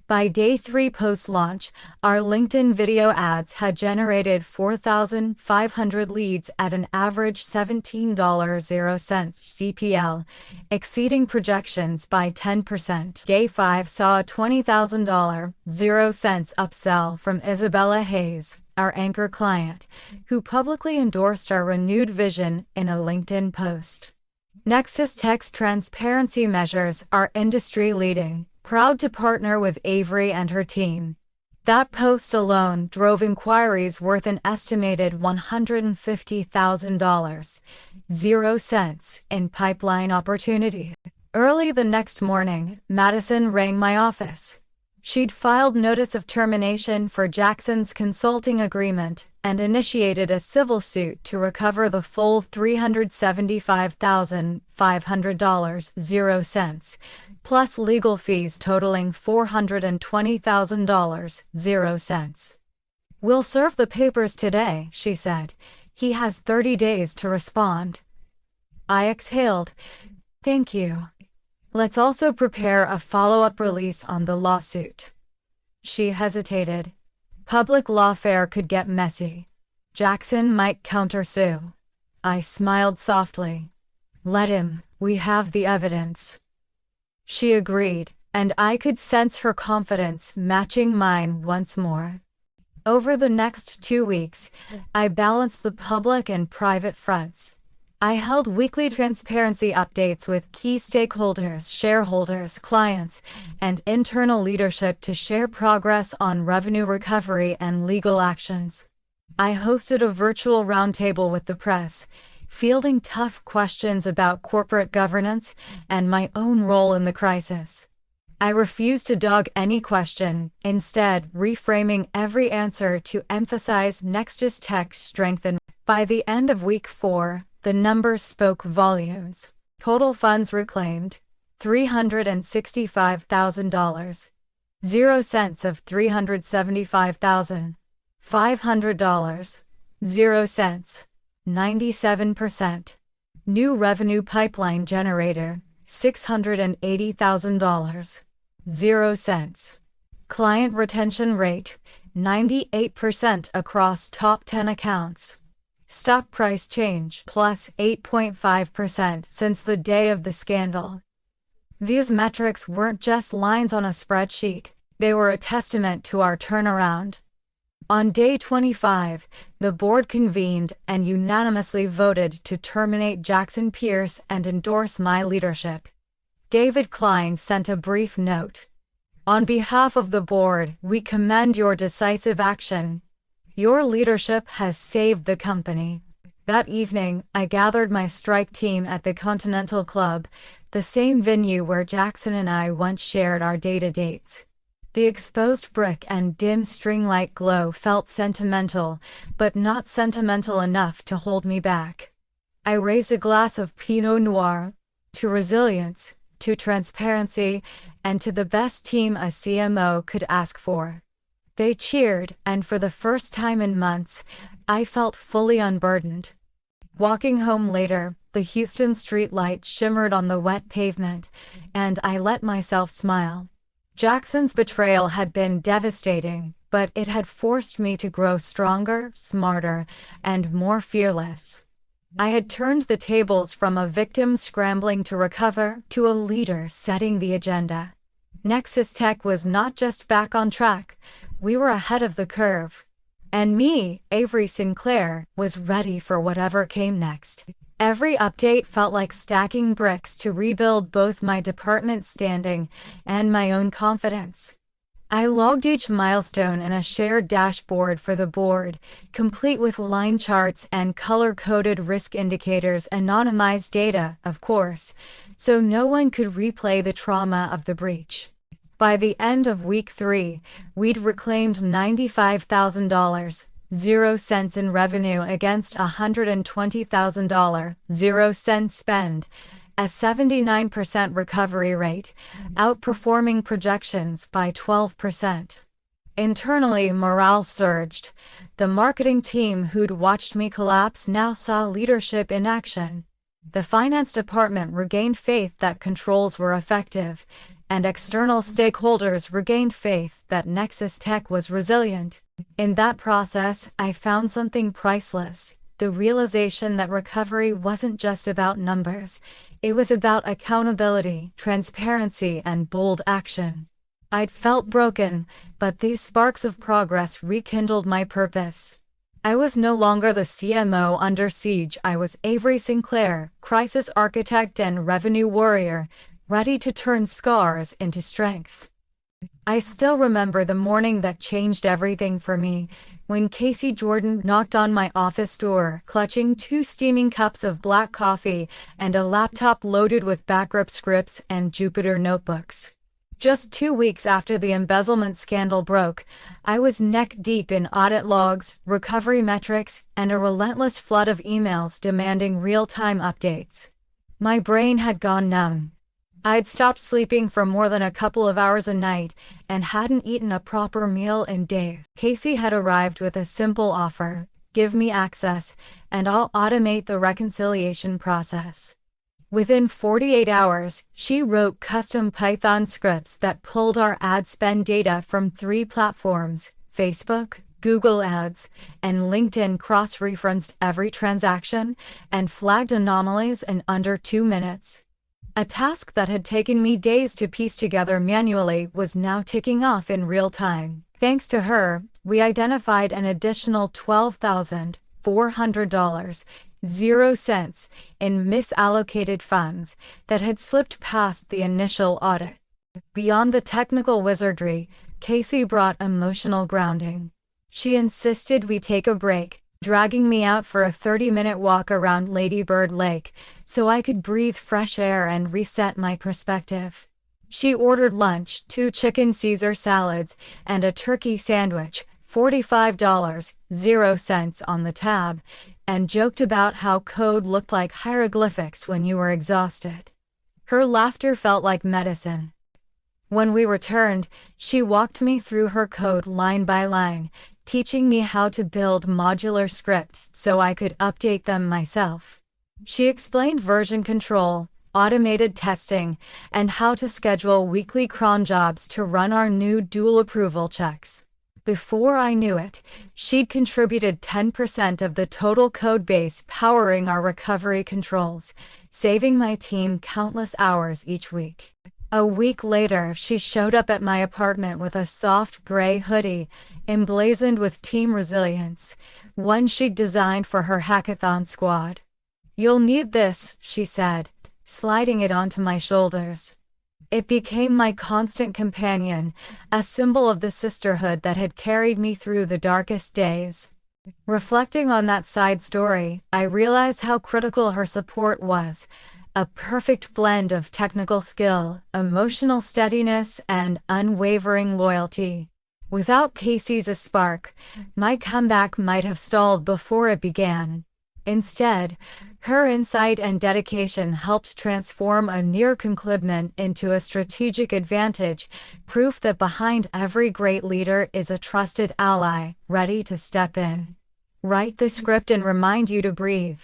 By day 3 post-launch, our LinkedIn video ads had generated 4,500 leads at an average $17.00 CPL, exceeding projections by 10%. Day 5 saw a $20,000 upsell from Isabella Hayes, our anchor client, who publicly endorsed our renewed vision in a LinkedIn post. NexusTech's transparency measures are industry-leading, proud to partner with Avery and her team. That post alone drove inquiries worth an estimated $150,000 in pipeline opportunity. Early the next morning, Madison rang my office. She'd filed notice of termination for Jackson's consulting agreement and initiated a civil suit to recover the full $375,500 plus legal fees totaling $420,000. We'll serve the papers today, she said. He has 30 days to respond. I exhaled. Thank you. Let's also prepare a follow-up release on the lawsuit. She hesitated. Public lawfare could get messy. Jackson might countersue. I smiled softly. Let him, we have the evidence. She agreed, and I could sense her confidence matching mine once more. Over the next 2 weeks, I balanced the public and private fronts. I held weekly transparency updates with key stakeholders, shareholders, clients, and internal leadership to share progress on revenue recovery and legal actions. I hosted a virtual roundtable with the press, fielding tough questions about corporate governance and my own role in the crisis. I refused to dodge any question, instead reframing every answer to emphasize NexusTech's strength. By the end of week 4, the numbers spoke volumes. Total funds reclaimed, $365,000. 0 cents of $375,500. 0 cents. 97%. New revenue pipeline generator, $680,000. 0 cents. Client retention rate, 98% across top 10 accounts. Stock price change plus 8.5% since the day of the scandal. These metrics weren't just lines on a spreadsheet, they were a testament to our turnaround. On day 25, the board convened and unanimously voted to terminate Jackson Pierce and endorse my leadership. David Klein sent a brief note. On behalf of the board, we commend your decisive action. Your leadership has saved the company. That evening, I gathered my strike team at the Continental Club, the same venue where Jackson and I once shared our data dates. The exposed brick and dim string-like glow felt sentimental, but not sentimental enough to hold me back. I raised a glass of Pinot Noir, to resilience, to transparency, and to the best team a CMO could ask for. They cheered, and for the first time in months, I felt fully unburdened. Walking home later, The Houston street lights shimmered on the wet pavement, and I let myself smile. Jackson's betrayal had been devastating, but it had forced me to grow stronger, smarter, and more fearless. I had turned the tables from a victim scrambling to recover to a leader setting the agenda. NexusTech was not just back on track, we were ahead of the curve. And me, Avery Sinclair, was ready for whatever came next. Every update felt like stacking bricks to rebuild both my department's standing and my own confidence. I logged each milestone in a shared dashboard for the board, complete with line charts and color-coded risk indicators, anonymized data, of course, so no one could replay the trauma of the breach. By the end of week 3, we'd reclaimed $95,000, 0 cents in revenue against $120,000, 0 cents spend, a 79% recovery rate, outperforming projections by 12%. Internally, morale surged. The marketing team who'd watched me collapse now saw leadership in action. The finance department regained faith that controls were effective, and external stakeholders regained faith that NexusTech was resilient. In that process, I found something priceless, the realization that recovery wasn't just about numbers, it was about accountability, transparency, and bold action. I'd felt broken, but these sparks of progress rekindled my purpose. I was no longer the CMO under siege, I was Avery Sinclair, crisis architect and revenue warrior, ready to turn scars into strength. I still remember the morning that changed everything for me, when Casey Jordan knocked on my office door, clutching 2 steaming cups of black coffee and a laptop loaded with backup scripts and Jupyter notebooks. Just 2 weeks after the embezzlement scandal broke, I was neck-deep in audit logs, recovery metrics, and a relentless flood of emails demanding real-time updates. My brain had gone numb. I'd stopped sleeping for more than a couple of hours a night and hadn't eaten a proper meal in days. Casey had arrived with a simple offer: give me access, and I'll automate the reconciliation process. Within 48 hours, she wrote custom Python scripts that pulled our ad spend data from 3 platforms: Facebook, Google Ads, and LinkedIn, cross-referenced every transaction, and flagged anomalies in under 2 minutes. A task that had taken me days to piece together manually was now ticking off in real time. Thanks to her, we identified an additional $12,400, 0 cents, in misallocated funds that had slipped past the initial audit. Beyond the technical wizardry, Casey brought emotional grounding. She insisted we take a break, dragging me out for a 30-minute walk around Lady Bird Lake so I could breathe fresh air and reset my perspective. She ordered lunch, 2 chicken Caesar salads, and a turkey sandwich, $45, 0 cents on the tab, and joked about how code looked like hieroglyphics when you were exhausted. Her laughter felt like medicine. When we returned, she walked me through her code line by line, teaching me how to build modular scripts so I could update them myself. She explained version control, automated testing, and how to schedule weekly cron jobs to run our new dual approval checks. Before I knew it, she'd contributed 10% of the total code base powering our recovery controls, saving my team countless hours each week. A week later, she showed up at my apartment with a soft gray hoodie, emblazoned with team resilience, one she'd designed for her hackathon squad. "You'll need this," she said, sliding it onto my shoulders. It became my constant companion, a symbol of the sisterhood that had carried me through the darkest days. Reflecting on that side story, I realized how critical her support was. A perfect blend of technical skill, emotional steadiness, and unwavering loyalty. Without Casey's spark, my comeback might have stalled before it began. Instead, her insight and dedication helped transform a near conclusion into a strategic advantage, proof that behind every great leader is a trusted ally, ready to step in. Write the script and remind you to breathe.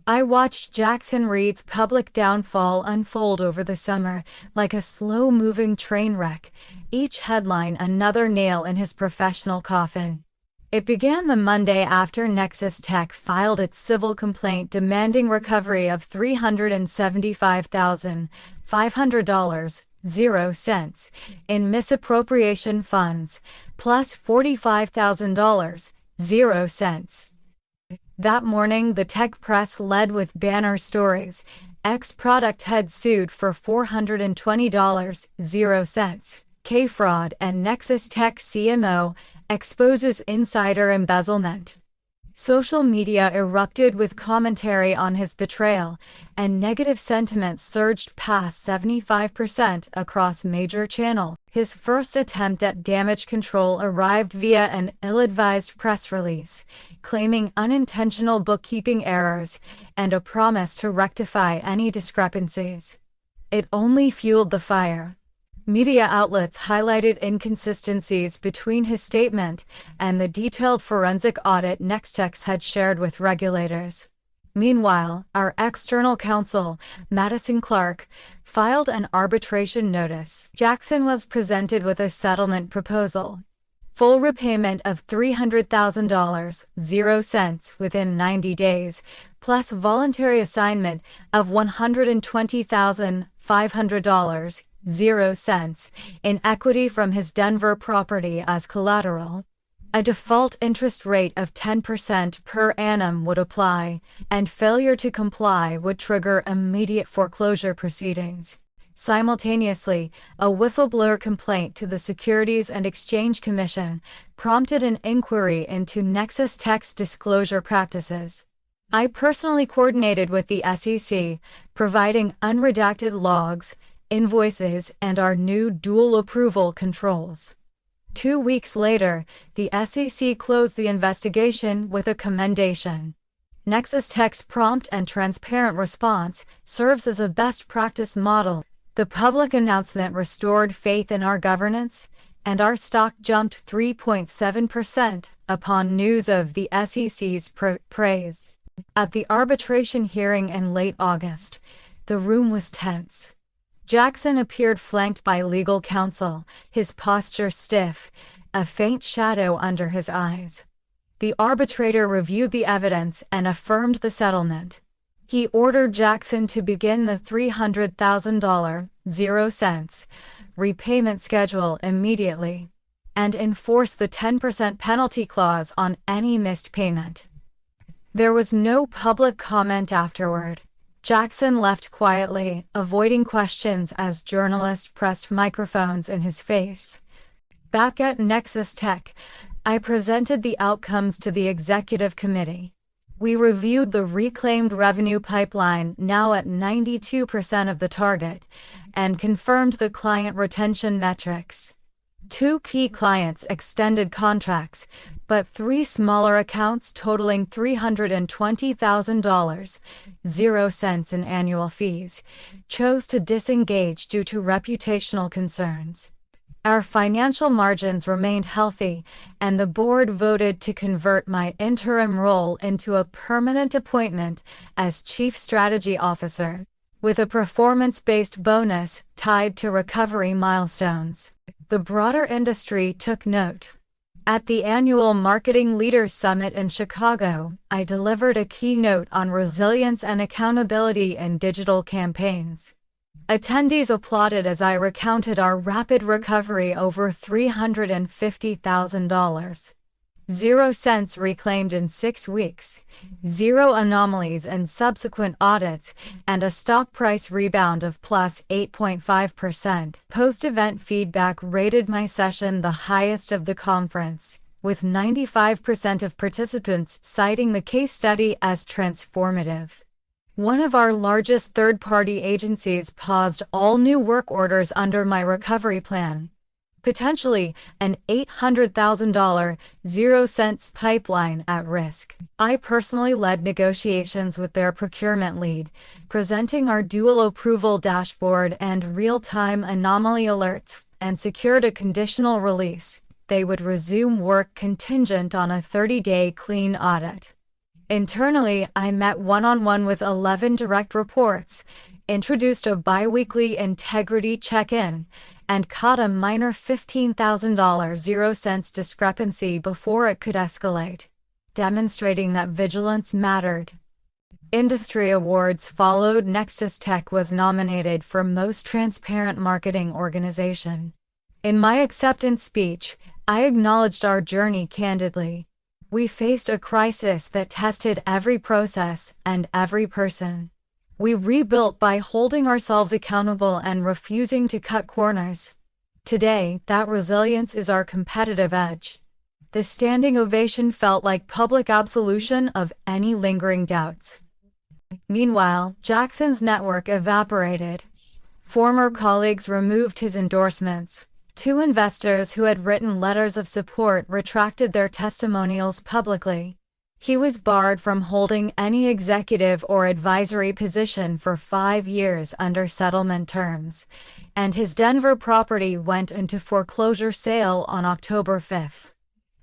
I watched Jackson Reed's public downfall unfold over the summer, like a slow-moving train wreck, each headline another nail in his professional coffin. It began the Monday after NexusTech filed its civil complaint demanding recovery of $375,500.00 in misappropriation funds, plus $45,000.00. That morning, the tech press led with banner stories. Ex-product head sued for $420.00. K-fraud and NexusTech CMO exposes insider embezzlement. Social media erupted with commentary on his betrayal, and negative sentiment surged past 75% across major channels. His first attempt at damage control arrived via an ill-advised press release, claiming unintentional bookkeeping errors and a promise to rectify any discrepancies. It only fueled the fire. Media outlets highlighted inconsistencies between his statement and the detailed forensic audit NexusTech had shared with regulators. Meanwhile, our external counsel, Madison Clark, filed an arbitration notice. Jackson was presented with a settlement proposal. Full repayment of $300,000.00 within 90 days, plus voluntary assignment of $120,500.00 in equity from his Denver property as collateral. A default interest rate of 10% per annum would apply, and failure to comply would trigger immediate foreclosure proceedings. Simultaneously, a whistleblower complaint to the Securities and Exchange Commission prompted an inquiry into NexusTech's disclosure practices. I personally coordinated with the SEC, providing unredacted logs, invoices, and our new dual approval controls. 2 weeks later, the SEC closed the investigation with a commendation. NexusTech's prompt and transparent response serves as a best practice model. The public announcement restored faith in our governance, and our stock jumped 3.7% upon news of the SEC's praise. At the arbitration hearing in late August, the room was tense. Jackson appeared flanked by legal counsel, his posture stiff, a faint shadow under his eyes. The arbitrator reviewed the evidence and affirmed the settlement. He ordered Jackson to begin the $300,000.00 repayment schedule immediately, and enforce the 10% penalty clause on any missed payment. There was no public comment afterward. Jackson left quietly, avoiding questions as journalists pressed microphones in his face. Back at NexusTech, I presented the outcomes to the executive committee. We reviewed the reclaimed revenue pipeline, now at 92% of the target, and confirmed the client retention metrics. 2 key clients extended contracts, but 3 smaller accounts totaling $320,000.00 in annual fees chose to disengage due to reputational concerns. Our financial margins remained healthy, and the board voted to convert my interim role into a permanent appointment as Chief Strategy Officer, with a performance-based bonus tied to recovery milestones. The broader industry took note. At the annual Marketing Leaders Summit in Chicago, I delivered a keynote on resilience and accountability in digital campaigns. Attendees applauded as I recounted our rapid recovery over $350,000. 0 cents reclaimed in 6 weeks, 0 anomalies in subsequent audits, and a stock price rebound of plus 8.5%. Post-event feedback rated my session the highest of the conference, with 95% of participants citing the case study as transformative. One of our largest third-party agencies paused all new work orders under my recovery plan, potentially an $800,000 0 cents pipeline at risk. I personally led negotiations with their procurement lead, presenting our dual approval dashboard and real-time anomaly alerts, and secured a conditional release. They would resume work contingent on a 30-day clean audit. Internally, I met one-on-one with 11 direct reports, introduced a bi-weekly integrity check-in, and caught a minor $15,000 0 cents discrepancy before it could escalate, demonstrating that vigilance mattered. Industry awards followed. NexusTech was nominated for Most Transparent Marketing Organization. In my acceptance speech, I acknowledged our journey candidly. We faced a crisis that tested every process and every person. We rebuilt by holding ourselves accountable and refusing to cut corners. Today, that resilience is our competitive edge. The standing ovation felt like public absolution of any lingering doubts. Meanwhile, Jackson's network evaporated. Former colleagues removed his endorsements. 2 investors who had written letters of support retracted their testimonials publicly. He was barred from holding any executive or advisory position for 5 years under settlement terms, and his Denver property went into foreclosure sale on October 5.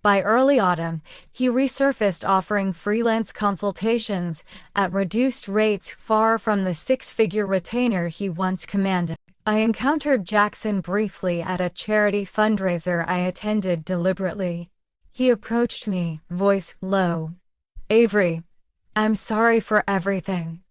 By early autumn, he resurfaced offering freelance consultations at reduced rates far from the 6-figure retainer he once commanded. I encountered Jackson briefly at a charity fundraiser I attended deliberately. He approached me, voice low. "Avery, I'm sorry for everything.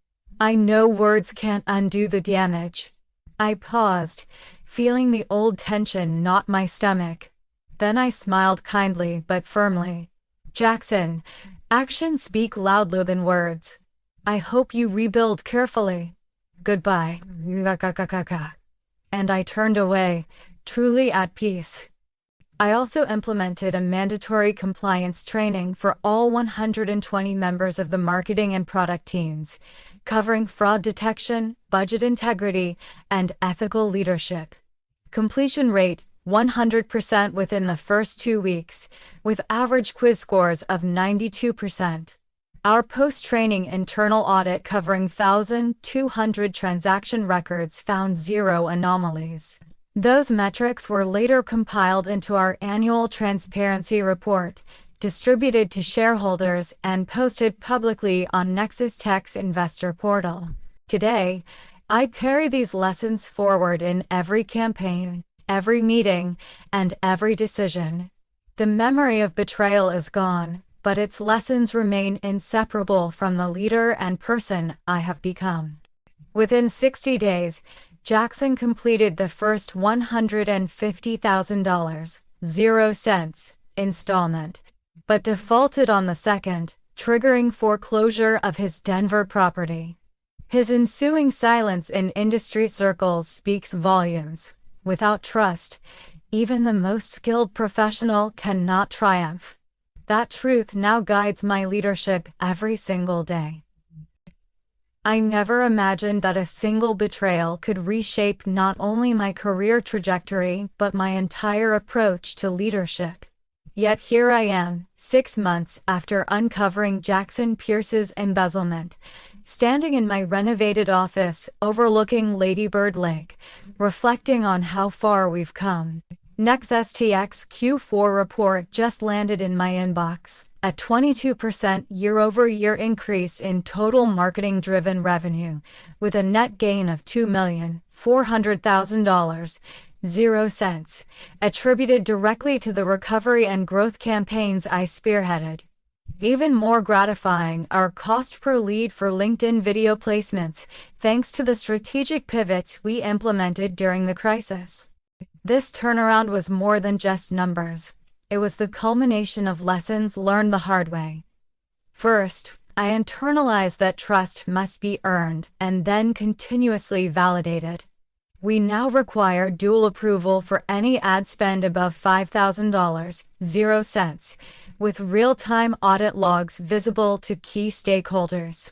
I know words can't undo the damage." I paused, feeling the old tension knot my stomach. Then I smiled kindly but firmly. "Jackson, actions speak louder than words. I hope you rebuild carefully. Goodbye." And I turned away, truly at peace. I also implemented a mandatory compliance training for all 120 members of the marketing and product teams, covering fraud detection, budget integrity, and ethical leadership. Completion rate: 100% within the first 2 weeks, with average quiz scores of 92%. Our post-training internal audit covering 1,200 transaction records found 0 anomalies. Those metrics were later compiled into our annual transparency report, distributed to shareholders, and posted publicly on NexusTech's investor portal. Today, I carry these lessons forward in every campaign, every meeting, and every decision. The memory of betrayal is gone, but its lessons remain inseparable from the leader and person I have become. Within 60 days, Jackson completed the first $150,000 0 cents installment, but defaulted on the second, triggering foreclosure of his Denver property. His ensuing silence in industry circles speaks volumes. Without trust, even the most skilled professional cannot triumph. That truth now guides my leadership every single day. I never imagined that a single betrayal could reshape not only my career trajectory but my entire approach to leadership. Yet here I am, 6 months after uncovering Jackson Pierce's embezzlement, standing in my renovated office overlooking Lady Bird Lake, reflecting on how far we've come. NexusTech's Q4 report just landed in my inbox, a 22% year-over-year increase in total marketing-driven revenue, with a net gain of $2,400,000, 0 cents, attributed directly to the recovery and growth campaigns I spearheaded. Even more gratifying, our cost per lead for LinkedIn video placements, thanks to the strategic pivots we implemented during the crisis. This turnaround was more than just numbers. It was the culmination of lessons learned the hard way. First, I internalized that trust must be earned and then continuously validated. We now require dual approval for any ad spend above $5,000, 0 cents, with real-time audit logs visible to key stakeholders.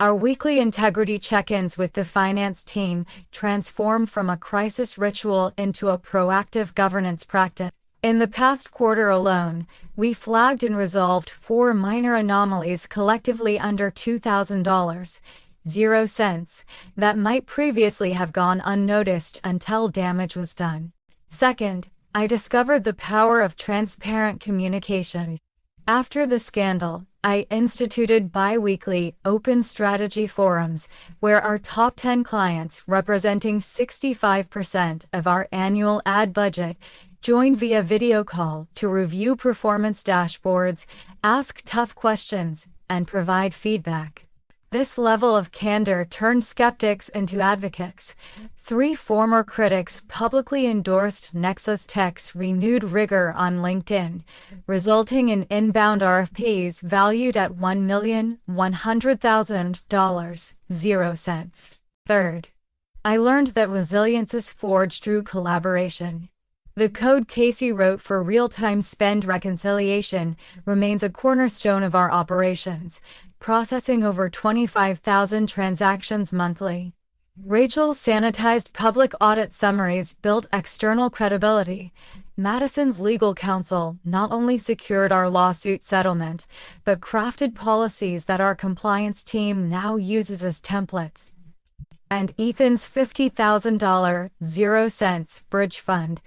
Our weekly integrity check-ins with the finance team transformed from a crisis ritual into a proactive governance practice. In the past quarter alone, we flagged and resolved 4 minor anomalies collectively under $2,000, 0 cents, that might previously have gone unnoticed until damage was done. Second, I discovered the power of transparent communication. After the scandal, I instituted bi-weekly open strategy forums where our top 10 clients, representing 65% of our annual ad budget, joined via video call to review performance dashboards, ask tough questions, and provide feedback. This level of candor turned skeptics into advocates. 3 former critics publicly endorsed NexusTech's renewed rigor on LinkedIn, resulting in inbound RFPs valued at $1,100,000, 0 cents. Third, I learned that resilience is forged through collaboration. The code Casey wrote for real-time spend reconciliation remains a cornerstone of our operations, processing over 25,000 transactions monthly. Rachel's sanitized public audit summaries built external credibility. Madison's legal counsel not only secured our lawsuit settlement, but crafted policies that our compliance team now uses as templates. And Ethan's $50,000, 0 cents bridge fund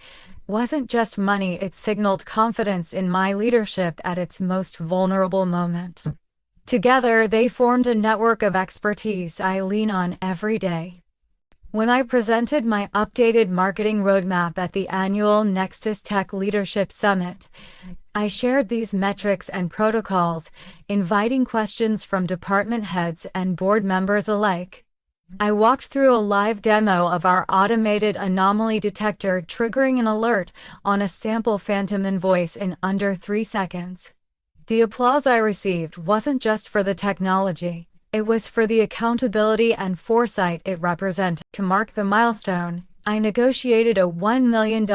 wasn't just money, it signaled confidence in my leadership at its most vulnerable moment. Together, they formed a network of expertise I lean on every day. When I presented my updated marketing roadmap at the annual NexusTech Leadership Summit, I shared these metrics and protocols, inviting questions from department heads and board members alike. I walked through a live demo of our automated anomaly detector, triggering an alert on a sample phantom invoice in under 3 seconds. The applause I received wasn't just for the technology, it was for the accountability and foresight it represented. To mark the milestone, I negotiated a $1 million,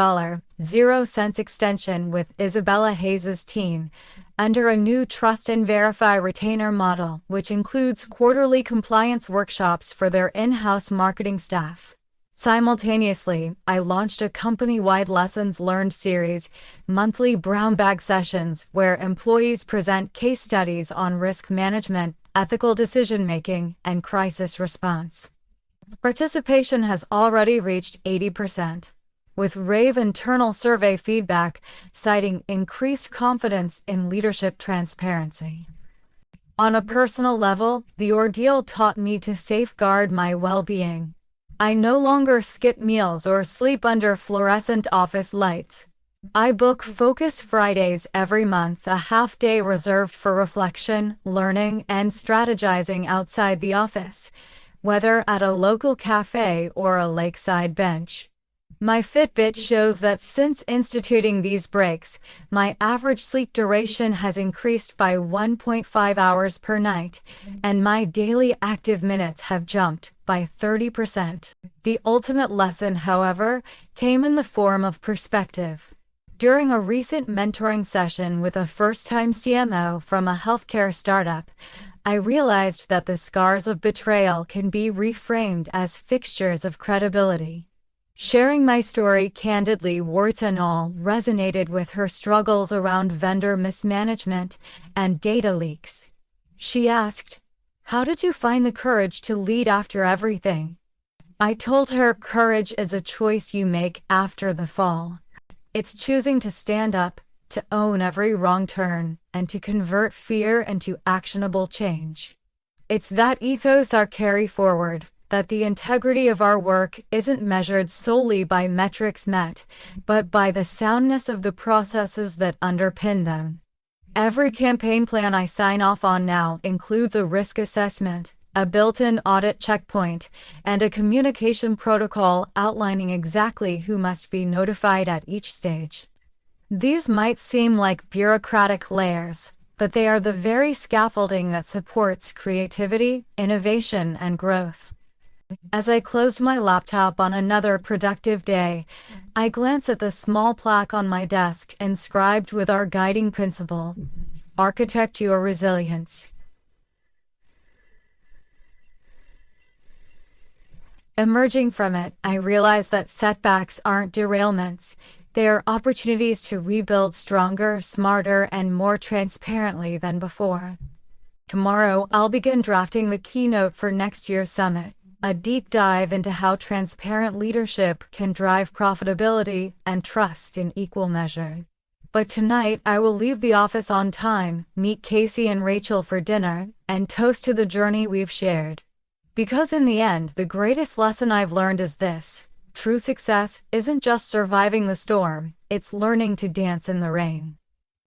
0 cents extension with Isabella Hayes' team, under a new Trust and Verify retainer model, which includes quarterly compliance workshops for their in-house marketing staff. Simultaneously, I launched a company-wide lessons learned series, monthly brown bag sessions where employees present case studies on risk management, ethical decision-making, and crisis response. Participation has already reached 80%. With rave internal survey feedback citing increased confidence in leadership transparency. On a personal level, the ordeal taught me to safeguard my well-being. I no longer skip meals or sleep under fluorescent office lights. I book Focus Fridays every month, a half-day reserved for reflection, learning, and strategizing outside the office, whether at a local cafe or a lakeside bench. My Fitbit shows that since instituting these breaks, my average sleep duration has increased by 1.5 hours per night, and my daily active minutes have jumped by 30%. The ultimate lesson, however, came in the form of perspective. During a recent mentoring session with a first-time CMO from a healthcare startup, I realized that the scars of betrayal can be reframed as fixtures of credibility. Sharing my story candidly, warts and all, resonated with her struggles around vendor mismanagement and data leaks. She asked, "How did you find the courage to lead after everything?" I told her courage is a choice you make after the fall. It's choosing to stand up, to own every wrong turn, and to convert fear into actionable change. It's that ethos I carry forward, that the integrity of our work isn't measured solely by metrics met, but by the soundness of the processes that underpin them. Every campaign plan I sign off on now includes a risk assessment, a built-in audit checkpoint, and a communication protocol outlining exactly who must be notified at each stage. These might seem like bureaucratic layers, but they are the very scaffolding that supports creativity, innovation, and growth. As I closed my laptop on another productive day, I glanced at the small plaque on my desk inscribed with our guiding principle: architect your resilience. Emerging from it, I realized that setbacks aren't derailments. They are opportunities to rebuild stronger, smarter, and more transparently than before. Tomorrow, I'll begin drafting the keynote for next year's summit, a deep dive into how transparent leadership can drive profitability and trust in equal measure. But tonight I will leave the office on time, meet Casey and Rachel for dinner, and toast to the journey we've shared. Because in the end, the greatest lesson I've learned is this: true success isn't just surviving the storm, it's learning to dance in the rain.